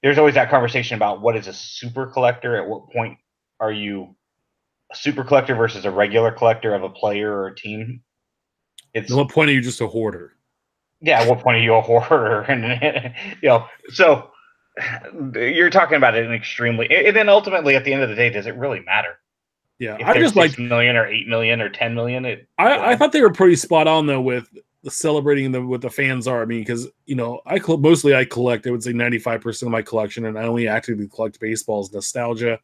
S2: There's always that conversation about what is a super collector. At what point are you a super collector versus a regular collector of a player or a team?
S1: At what point are you just a hoarder?
S2: Yeah, at what point are you a hoarder? And so you're talking about it in extremely, and then ultimately at the end of the day, does it really matter?
S1: Yeah,
S2: if
S1: I just like
S2: 6 million or 8 million or 10 million.
S1: I thought they were pretty spot on though with the celebrating what the fans are. I mean, because I collect. I would say 95% of my collection, and I only actively collect baseballs, nostalgia,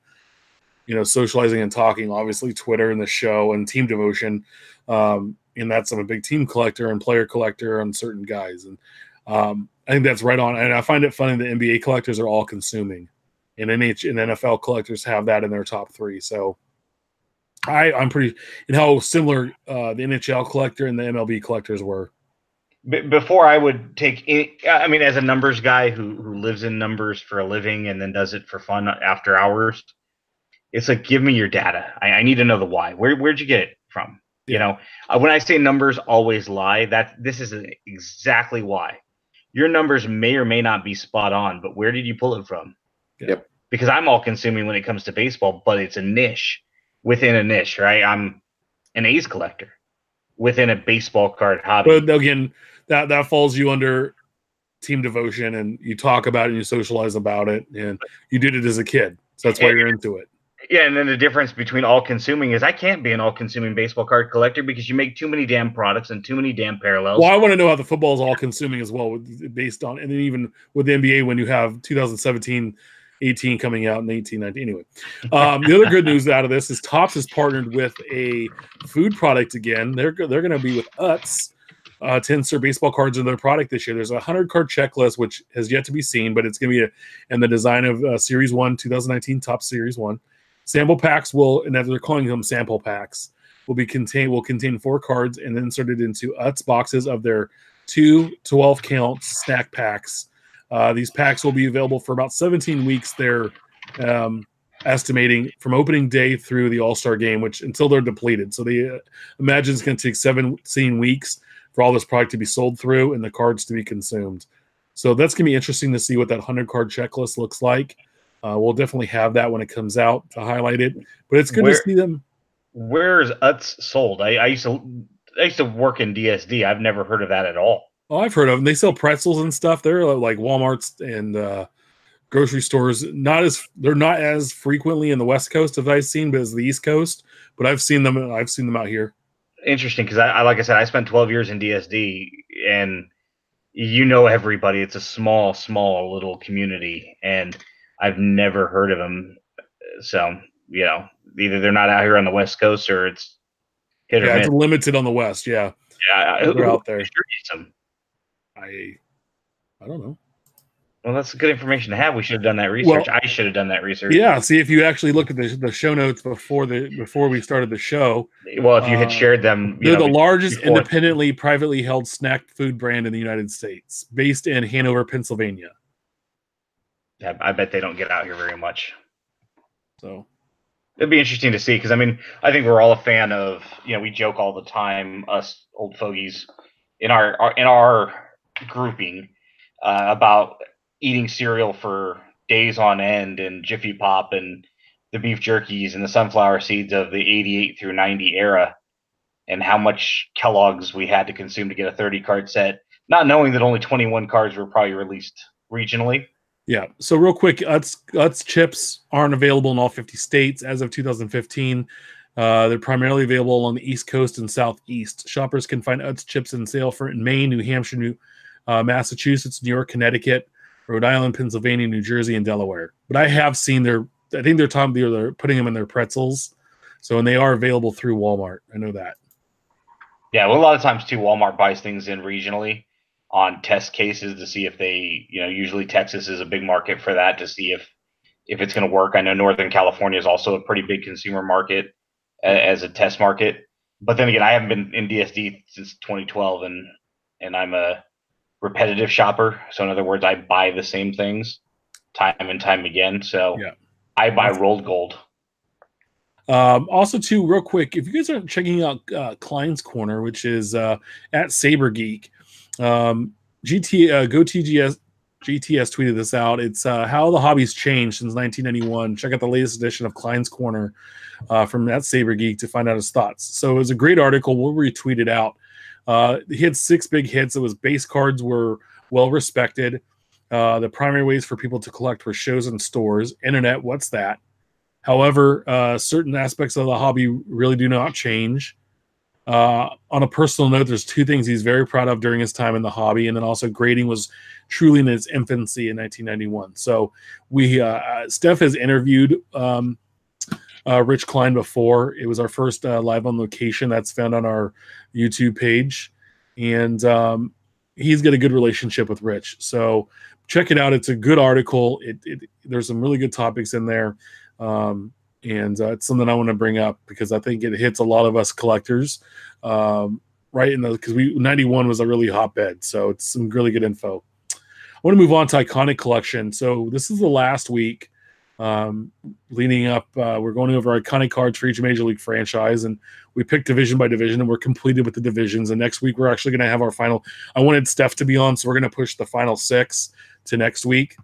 S1: socializing and talking. Obviously, Twitter and the show and team devotion. And that's I'm a big team collector and player collector on certain guys, and I think that's right on. And I find it funny that NBA collectors are all consuming, and NFL collectors have that in their top three. So I'm pretty in how similar the NHL collector and the MLB collectors were.
S2: Before I would take it, I mean, as a numbers guy who lives in numbers for a living and then does it for fun after hours, it's like, give me your data. I need to know the why. Where'd you get it from?
S1: Yeah.
S2: When I say numbers always lie, this is exactly why. Your numbers may or may not be spot on, but where did you pull it from?
S3: Yep.
S2: Because I'm all consuming when it comes to baseball, but it's a niche within a niche, right? I'm an A's collector within a baseball card hobby.
S1: But again, that falls you under team devotion, and you talk about it and you socialize about it, and you did it as a kid. So that's why you're into it.
S2: Yeah, and then the difference between all consuming is I can't be an all consuming baseball card collector because you make too many damn products and too many damn parallels.
S1: Well, I want to know how the football is all consuming as well, based on, and then even with the NBA when you have 2017, 18 coming out in 18, 19. Anyway, the other good news out of this is Topps has partnered with a food product again. They're going to be with Utz to insert baseball cards in their product this year. There's a 100-card checklist, which has yet to be seen, but it's going to be in the design of Series 1, 2019 Topps Series 1. Sample packs and they're calling them sample packs, will contain 4 cards and then inserted into Utz boxes of their 2 12-count snack packs. These packs will be available for about 17 weeks. They're estimating from opening day through the All-Star game, which until they're depleted. So they imagine it's going to take 17 weeks for all this product to be sold through and the cards to be consumed. So that's going to be interesting to see what that 100-card checklist looks like. We'll definitely have that when it comes out to highlight it. But it's good to see them.
S2: Where is Utz sold? I used to work in DSD. I've never heard of that at all.
S1: Oh, I've heard of them. They sell pretzels and stuff. They're like Walmart's and grocery stores. They're not as frequently in the West Coast as I've seen, but as the East Coast. But I've seen them out here.
S2: Interesting, because I like I said, I spent 12 years in DSD, and everybody. It's a small little community, and I've never heard of them. So either they're not out here on the West Coast or it's hit or miss.
S1: It's limited on the West. Yeah, they're out there. I don't know.
S2: Well, that's good information to have. We should have done that research. I should have done that research.
S1: Yeah, see if you actually look at the show notes before we started the show.
S2: Well, if you had shared them,
S1: they're the largest independently, privately held snack food brand in the United States, based in Hanover, Pennsylvania.
S2: Yeah, I bet they don't get out here very much.
S1: So
S2: it'd be interesting to see, because I mean, I think we're all a fan of. We joke all the time, us old fogies, in our grouping, about eating cereal for days on end and Jiffy Pop and the beef jerkies and the sunflower seeds of the 88 through 90 era, and how much Kellogg's we had to consume to get a 30 card set, not knowing that only 21 cards were probably released regionally.
S1: Yeah. So real quick, Utz chips aren't available in all 50 states as of 2015. They're primarily available on the East Coast and Southeast. Shoppers can find Utz chips in sale in Maine, New Hampshire, Massachusetts, New York, Connecticut, Rhode Island, Pennsylvania, New Jersey, and Delaware. But I have seen I think they're putting them in their pretzels. So, and they are available through Walmart. I know that.
S2: Yeah, well, a lot of times too, Walmart buys things in regionally on test cases to see if they, usually Texas is a big market for that, to see if it's going to work. I know Northern California is also a pretty big consumer market as a test market. But then again, I haven't been in DSD since 2012, and I'm a repetitive shopper. So in other words, I buy the same things time and time again. So yeah. I buy rolled gold.
S1: Also, too, real quick, if you guys aren't checking out Klein's Corner, which is at Saber Geek, GTS tweeted this out. It's how the hobby's changed since 1991. Check out the latest edition of Klein's Corner from that Saber Geek to find out his thoughts. So it was a great article. We'll retweet it out. He had 6 big hits. It was base cards were well respected. The primary ways for people to collect were shows and stores. Internet, what's that? However, certain aspects of the hobby really do not change. On a personal note, there's 2 things he's very proud of during his time in the hobby, and then also grading was truly in its infancy in 1991. So Steph has interviewed Rich Klein before. It was our first live on location. That's found on our YouTube page, and he's got a good relationship with Rich. So check it out. It's a good article. There's some really good topics in there. And it's something I want to bring up because I think it hits a lot of us collectors, right in because 91 was a really hotbed, so it's some really good info. I want to move on to Iconic Collection. So this is the last week leading up. We're going over iconic cards for each major league franchise, and we picked division by division, and we're completed with the divisions. And next week we're actually going to have our final. I wanted Steph to be on, so we're going to push the final 6 to next week.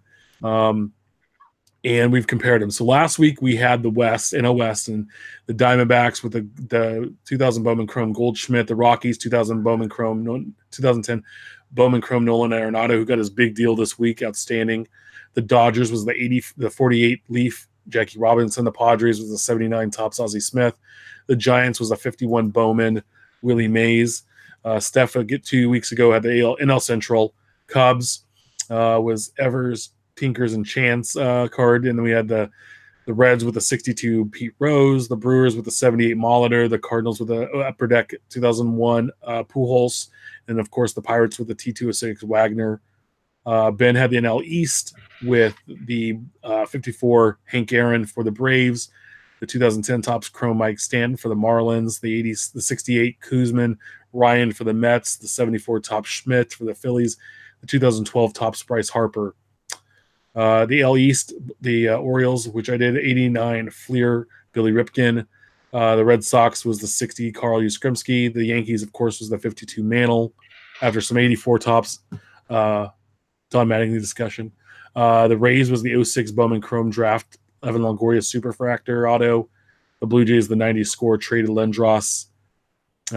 S1: And we've compared them. So last week we had the West, NL West, and the Diamondbacks with the 2000 Bowman Chrome Goldschmidt, the Rockies 2000 Bowman Chrome, 2010 Bowman Chrome Nolan Arenado, who got his big deal this week, outstanding. The Dodgers was the 48 Leaf Jackie Robinson. The Padres was the 79 Topps Ozzie Smith. The Giants was a 51 Bowman Willie Mays. Steph 2 weeks ago had the NL Central. Cubs was Evers, Tinkers, and Chance card, and then we had the Reds with the 62 Pete Rose, the Brewers with the 78 Molitor, the Cardinals with the Upper Deck 2001 Pujols, and of course the Pirates with the T206 Wagner. Ben had the NL East with the 54 Hank Aaron for the Braves, the 2010 Topps Chrome Mike Stanton for the Marlins, the 68 Kuzman Ryan for the Mets, the 74 Topps Schmidt for the Phillies, the 2012 Topps Bryce Harper. The L East, the Orioles, which I did, 89 Fleer, Billy Ripken. The Red Sox was the 60 Carl Yastrzemski. The Yankees, of course, was the 52 Mantle. After some 84 Topps, Don Mattingly discussion. The Rays was the 06 Bowman Chrome Draft, Evan Longoria Superfractor Auto. The Blue Jays, the 90 Score traded Lendros.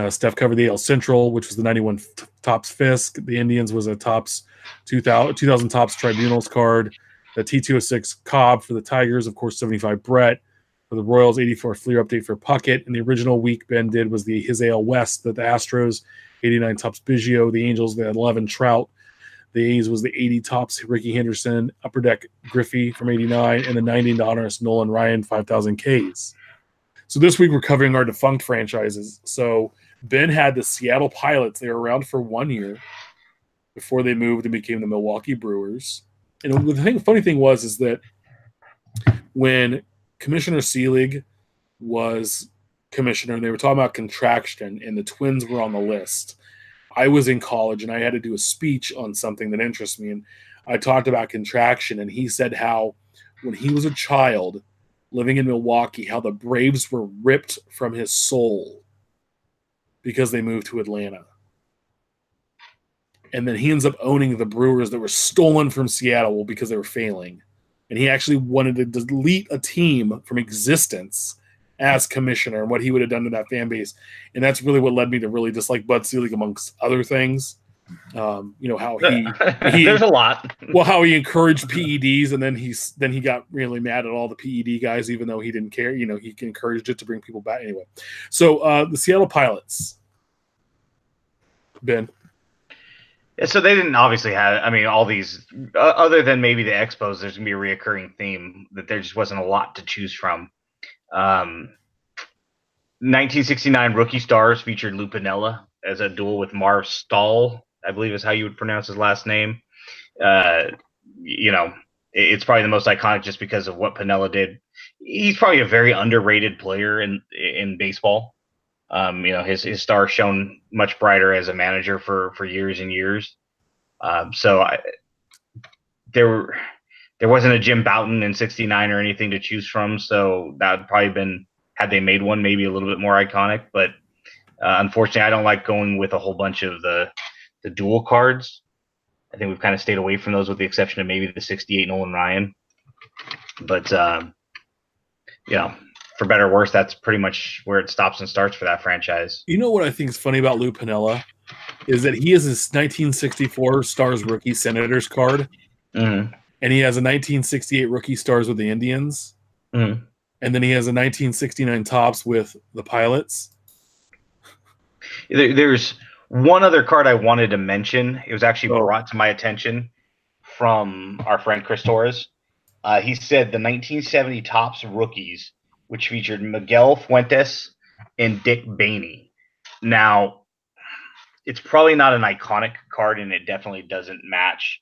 S1: Steph covered the AL Central, which was the 91 Topps Fisk. The Indians was a Topps 2000 Topps Tribunals card. The T206 Cobb for the Tigers, of course, 75 Brett. For the Royals, 84 Fleer update for Puckett. And the original week Ben did was his AL West, the Astros, 89 Topps Biggio. The Angels, the 11 Trout. The A's was the 80 Topps Ricky Henderson, Upper Deck Griffey from 89, and the 90 Donruss Nolan Ryan 5,000 Ks. So this week we're covering our defunct franchises. So Ben had the Seattle Pilots. They were around for 1 year before they moved and became the Milwaukee Brewers. And the funny thing is that when Commissioner Seelig was commissioner, and they were talking about contraction, and the Twins were on the list, I was in college, and I had to do a speech on something that interests me. And I talked about contraction, and he said how when he was a child living in Milwaukee, how the Braves were ripped from his soul because they moved to Atlanta. And then he ends up owning the Brewers that were stolen from Seattle because they were failing. and he actually wanted to delete a team from existence as commissioner and what he would have done to that fan base. And that's really what led me to really dislike Bud Selig, amongst other things. You know, how he
S2: there's a lot.
S1: Well, how he encouraged PEDs, and then he got really mad at all the PED guys, even though he didn't care. You know, he encouraged it to bring people back anyway. So the Seattle Pilots, Ben.
S2: Yeah, so they didn't obviously have, I mean, all these, other than maybe the Expos, there's going to be a reoccurring theme that there just wasn't a lot to choose from. 1969 Rookie Stars featured Lou Piniella as a duel with Marv Stahl, I believe is how you would pronounce his last name. You know, it's probably the most iconic just because of what Piniella did. He's probably a very underrated player in baseball. You know, his star shone much brighter as a manager for years and years. There wasn't a Jim Bouton in '69 or anything to choose from, so that would probably been, had they made one, maybe a little bit more iconic. But unfortunately, I don't like going with a whole bunch of the dual cards. I think we've kind of stayed away from those, with the exception of maybe the '68 Nolan Ryan. But you know, for better or worse, that's pretty much where it stops and starts for that franchise.
S1: You know what I think is funny about Lou Piniella is that he has his 1964 Stars Rookie Senators card, and he has a 1968 Rookie Stars with the Indians, and then he has a 1969 Topps with the Pilots.
S2: There's one other card I wanted to mention. It was actually brought to my attention from our friend Chris Torres. He said the 1970 Topps rookies, which featured Miguel Fuentes and Dick Bainey. Now, it's probably not an iconic card, and it definitely doesn't match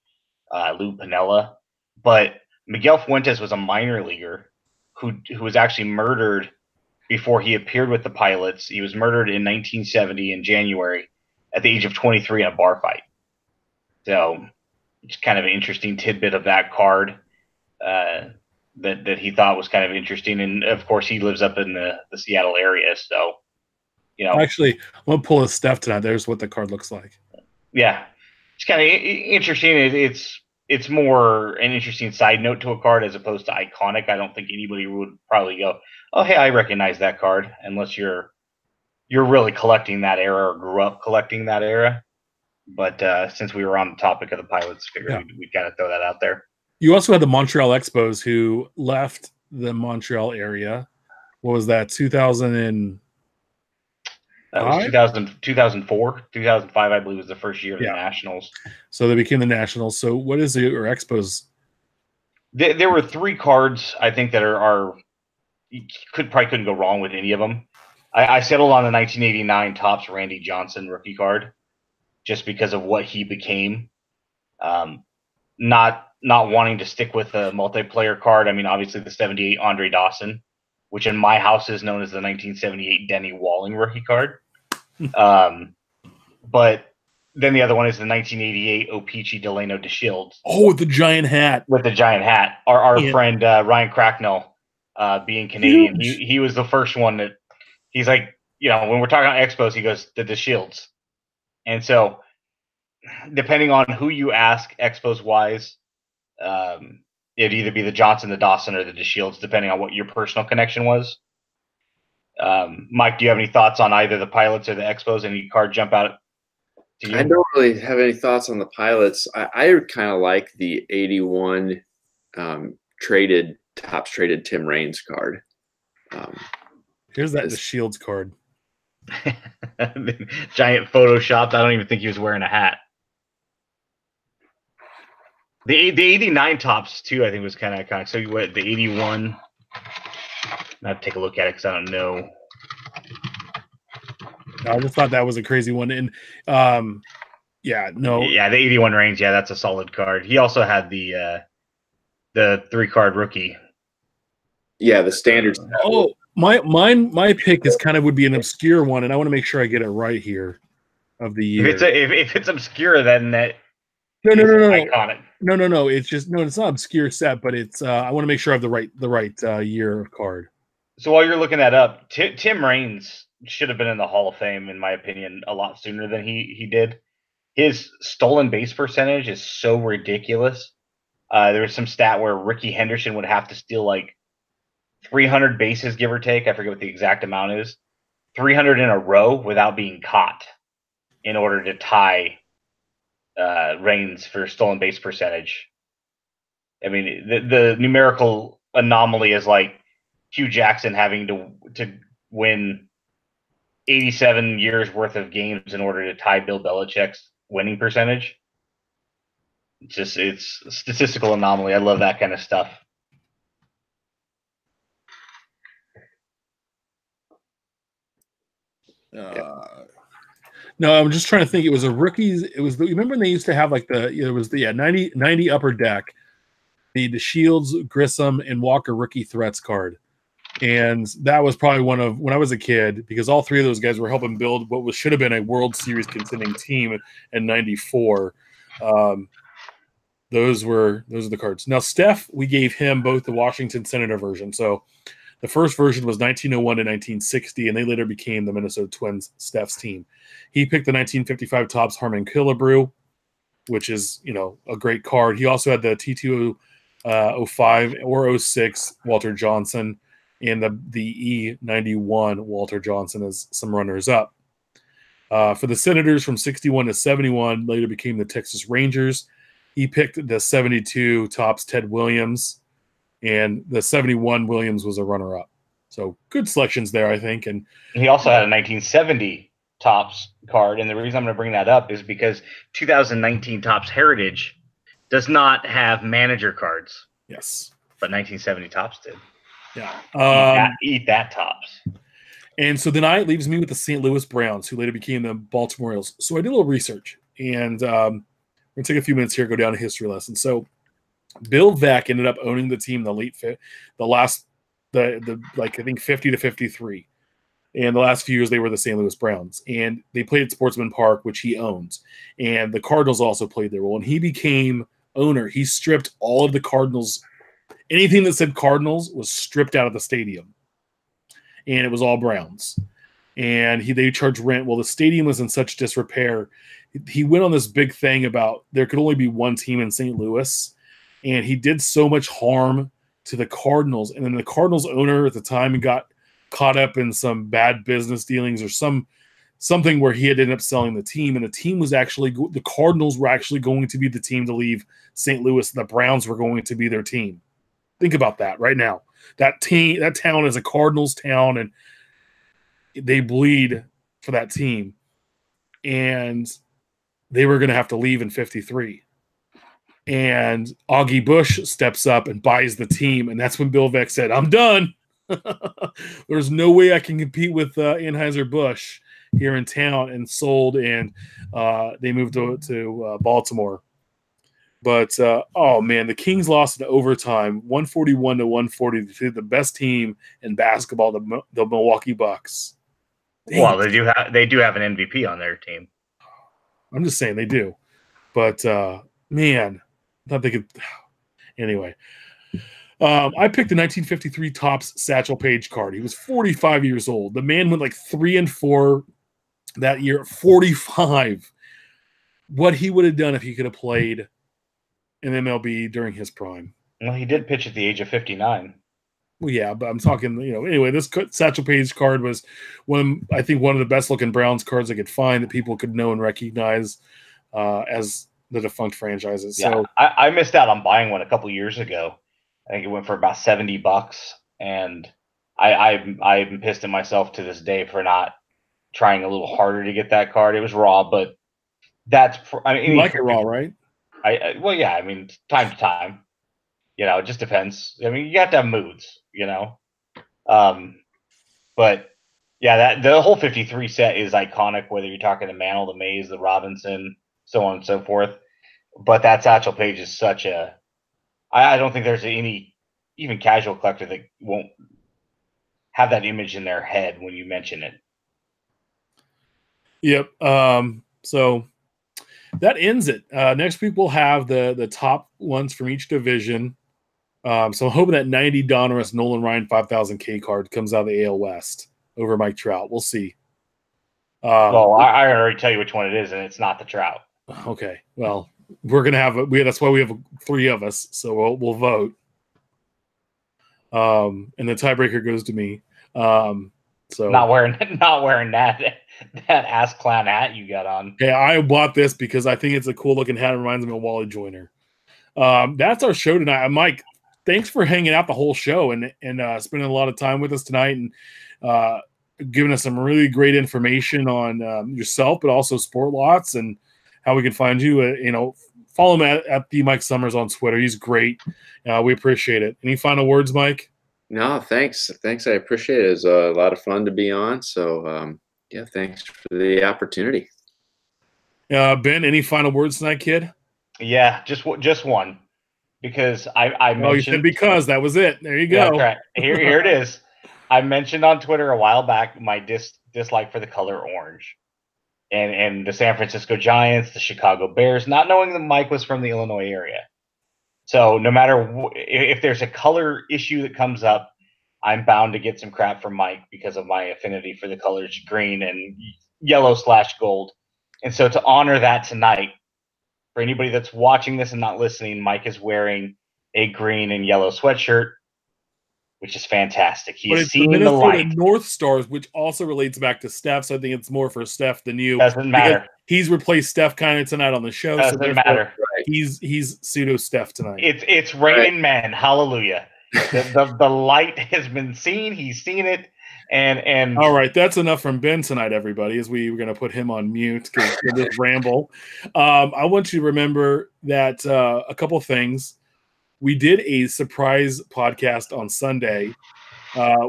S2: Lou Piniella. But Miguel Fuentes was a minor leaguer who was actually murdered before he appeared with the Pilots. He was murdered in 1970 in January at the age of 23 in a bar fight. So it's kind of an interesting tidbit of that card that he thought was kind of interesting. And of course, he lives up in the Seattle area. So, you know,
S1: actually, I'm going to pull his stuff tonight. There's what the card looks like.
S2: Yeah. It's kind of interesting. It's more an interesting side note to a card as opposed to iconic. I don't think anybody would probably go, oh, hey, I recognize that card, unless you're really collecting that era or grew up collecting that era. But since we were on the topic of the Pilots, figured we'd kind of throw that out there.
S1: You also had the Montreal Expos, who left the Montreal area. What was that, 2000?
S2: That was 2004, 2005, I believe, was the first year of the Nationals.
S1: So they became the Nationals. So what is your Expos?
S2: There were three cards, I think, that are you couldn't go wrong with any of them. I settled on the 1989 Topps Randy Johnson rookie card just because of what he became. Not wanting to stick with a multiplayer card. I mean, obviously the 78 Andre Dawson, which in my house is known as the 1978 Denny Walling rookie card. But then the other one is the 1988 O-Pee-Chee Delano DeShields.
S1: Oh, with the giant hat.
S2: With the giant hat. Our friend Ryan Cracknell, being Canadian, he was the first one that he's like, you know, when we're talking about Expos, he goes, the DeShields. And so, depending on who you ask, Expos-wise, it'd either be the Johnson, the Dawson, or the DeShields, depending on what your personal connection was. Mike, do you have any thoughts on either the Pilots or the Expos? Any card jump out to you?
S3: I don't really have any thoughts on the Pilots. I kind of like the 81 Topps traded Tim Raines card.
S1: Here's that DeShields card.
S2: Giant photoshopped. I don't even think he was wearing a hat. The 89 Topps too, I think, was kind of iconic. So what, the 81? I have to take a look at it because I don't know.
S1: I just thought that was a crazy one. And the
S2: 81 Raines, that's a solid card. He also had the 3-card rookie. Yeah, the standards.
S1: Oh, my pick is would be an obscure one, and I want to make sure I get it right here of the year.
S2: If it's obscure, then that
S1: no,
S2: iconic.
S1: No. It's not obscure set, but it's I want to make sure I have the right year of card.
S2: So while you're looking that up, Tim Raines should have been in the Hall of Fame, in my opinion, a lot sooner than he did. His stolen base percentage is so ridiculous. There was some stat where Ricky Henderson would have to steal like 300 bases, give or take. I forget what the exact amount is. 300 in a row without being caught in order to tie Reigns for stolen base percentage. I mean, the numerical anomaly is like Hugh Jackson having to win 87 years worth of games in order to tie Bill Belichick's winning percentage. It's a statistical anomaly. I love that kind of stuff.
S1: No, I'm just trying to think. It was a rookies. It was you remember when they used to have like it was the 90 upper deck, the Shields, Grissom, and Walker rookie threats card. And that was probably one of when I was a kid, because all three of those guys were helping build what should have been a World Series contending team in '94. Those are the cards. Now, Steph, we gave him both the Washington Senator version. So the first version was 1901 to 1960, and they later became the Minnesota Twins, Steph's team. He picked the 1955 Topps Harmon Killebrew, which is, a great card. He also had the T2 05 or 06 Walter Johnson, and the E91 Walter Johnson as some runners up. For the Senators from 61 to 71, later became the Texas Rangers. He picked the 72 Topps Ted Williams, and the 71 Williams was a runner-up. So good selections there, I think. And
S2: he also had a 1970 Topps card, and the reason I'm going to bring that up is because 2019 Topps Heritage does not have manager cards.
S1: Yes.
S2: But 1970 Topps did.
S1: Yeah.
S2: Eat that Topps.
S1: And so then it leaves me with the St. Louis Browns, who later became the Baltimore Orioles. So I did a little research, and we're going to take a few minutes here, go down a history lesson. So Bill Veeck ended up owning the team I think 50 to 53. And the last few years they were the St. Louis Browns, and they played at Sportsman Park, which he owns. And the Cardinals also played there. Well, when he became owner, he stripped all of the Cardinals. Anything that said Cardinals was stripped out of the stadium, and it was all Browns. And they charged rent. Well, the stadium was in such disrepair. He went on this big thing about there could only be one team in St. Louis, and he did so much harm to the Cardinals. And then the Cardinals owner at the time got caught up in some bad business dealings or something where he had ended up selling the team, and the Cardinals were actually going to be the team to leave St. Louis, and the Browns were going to be their team. Think about that right now. That town is a Cardinals town, and they bleed for that team, and they were going to have to leave in 53. And Augie Bush steps up and buys the team, and that's when Bill Veeck said, "I'm done. There's no way I can compete with Anheuser-Busch here in town," and sold, and they moved to Baltimore. But, oh, man, the Kings lost in overtime, 141 to 140, to the best team in basketball, the Milwaukee Bucks.
S2: Dang. Well, they do have an MVP on their team.
S1: I'm just saying they do. But, man, I thought they could – anyway. I picked the 1953 Topps Satchel Paige card. He was 45 years old. The man went like 3-4 that year, 45. What he would have done if he could have played in MLB during his prime.
S2: Well, he did pitch at the age of 59.
S1: Well, yeah, but I'm talking, anyway, this Satchel Paige card was I think one of the best looking Browns cards I could find that people could know and recognize as the defunct franchises.
S2: Yeah, so I missed out on buying one a couple years ago. I think it went for about $70, and I'm pissed at myself to this day for not trying a little harder to get that card. It was raw, but
S1: you like it raw, right?
S2: Well, yeah. I mean, time to time, it just depends. I mean, you have to have moods, But yeah, the whole 53 set is iconic. Whether you're talking the Mantle, the Mays, the Robinson, so on and so forth. But that Satchel Paige is such a. I don't think there's any even casual collector that won't have that image in their head when you mention it.
S1: Yep. So that ends it. Next week we'll have the top ones from each division. So I'm hoping that 90 Donruss Nolan Ryan 5000K card comes out of the AL West over Mike Trout. We'll see.
S2: Well, I already tell you which one it is, and it's not the Trout.
S1: Okay. Well, we're gonna have that's why we have 3 of us, so we'll vote. And the tiebreaker goes to me. So
S2: not wearing that ass clown hat you got on.
S1: Yeah, I bought this because I think it's a cool looking hat. It reminds me of Wally Joyner. That's our show tonight. Mike, thanks for hanging out the whole show and spending a lot of time with us tonight and giving us some really great information on yourself, but also Sport Lots and how we can find you. Follow him at the Mike Summers on Twitter. He's great. We appreciate it. Any final words, Mike?
S3: No, thanks. I appreciate it. It was a lot of fun to be on. So, yeah, thanks for the opportunity.
S1: Ben, any final words tonight, kid?
S2: Yeah, just one, because I mentioned.
S1: Oh, you said because that was it. There you go.
S2: Yeah, that's right. Here it is. I mentioned on Twitter a while back my dislike for the color orange, and the San Francisco Giants, the Chicago Bears, not knowing that Mike was from the Illinois area. So no matter if there's a color issue that comes up, I'm bound to get some crap from Mike because of my affinity for the colors green and yellow/gold. And so to honor that tonight, for anybody that's watching this and not listening, Mike is wearing a green and yellow sweatshirt, which is fantastic. He's seeing the light.
S1: North Stars, which also relates back to Steph. So I think it's more for Steph than you.
S2: Doesn't matter.
S1: He's replaced Steph kind of tonight on the show.
S2: Doesn't matter.
S1: He's pseudo Steph tonight.
S2: It's raining men. Hallelujah. The light has been seen. He's seen it. And
S1: all right, that's enough from Ben tonight, everybody, as we were going to put him on mute because of this ramble. I want you to remember that a couple things. We did a surprise podcast on Sunday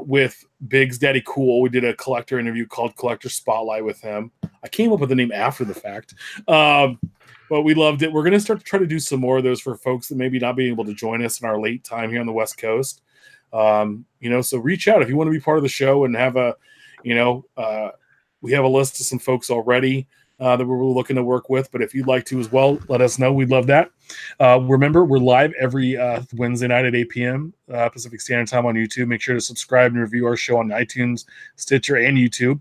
S1: with Biggs Daddy Cool. We did a collector interview called Collector Spotlight with him. I came up with the name after the fact, but we loved it. We're going to start to try to do some more of those for folks that maybe not being able to join us in our late time here on the West Coast. So reach out if you want to be part of the show and have we have a list of some folks already that we're looking to work with. But if you'd like to as well, let us know. We'd love that. Remember, we're live every Wednesday night at 8 p.m. Pacific Standard Time on YouTube. Make sure to subscribe and review our show on iTunes, Stitcher, and YouTube.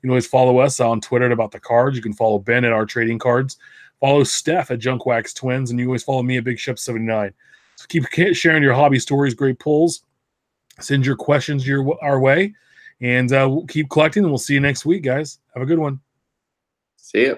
S1: You can always follow us on Twitter at About the Cards. You can follow Ben at Our Trading Cards. Follow Steph at Junk Wax Twins. And you always follow me at Big Shep 79. So keep sharing your hobby stories, great pulls. Send your questions our way. And we'll keep collecting, and we'll see you next week, guys. Have a good one.
S3: See ya.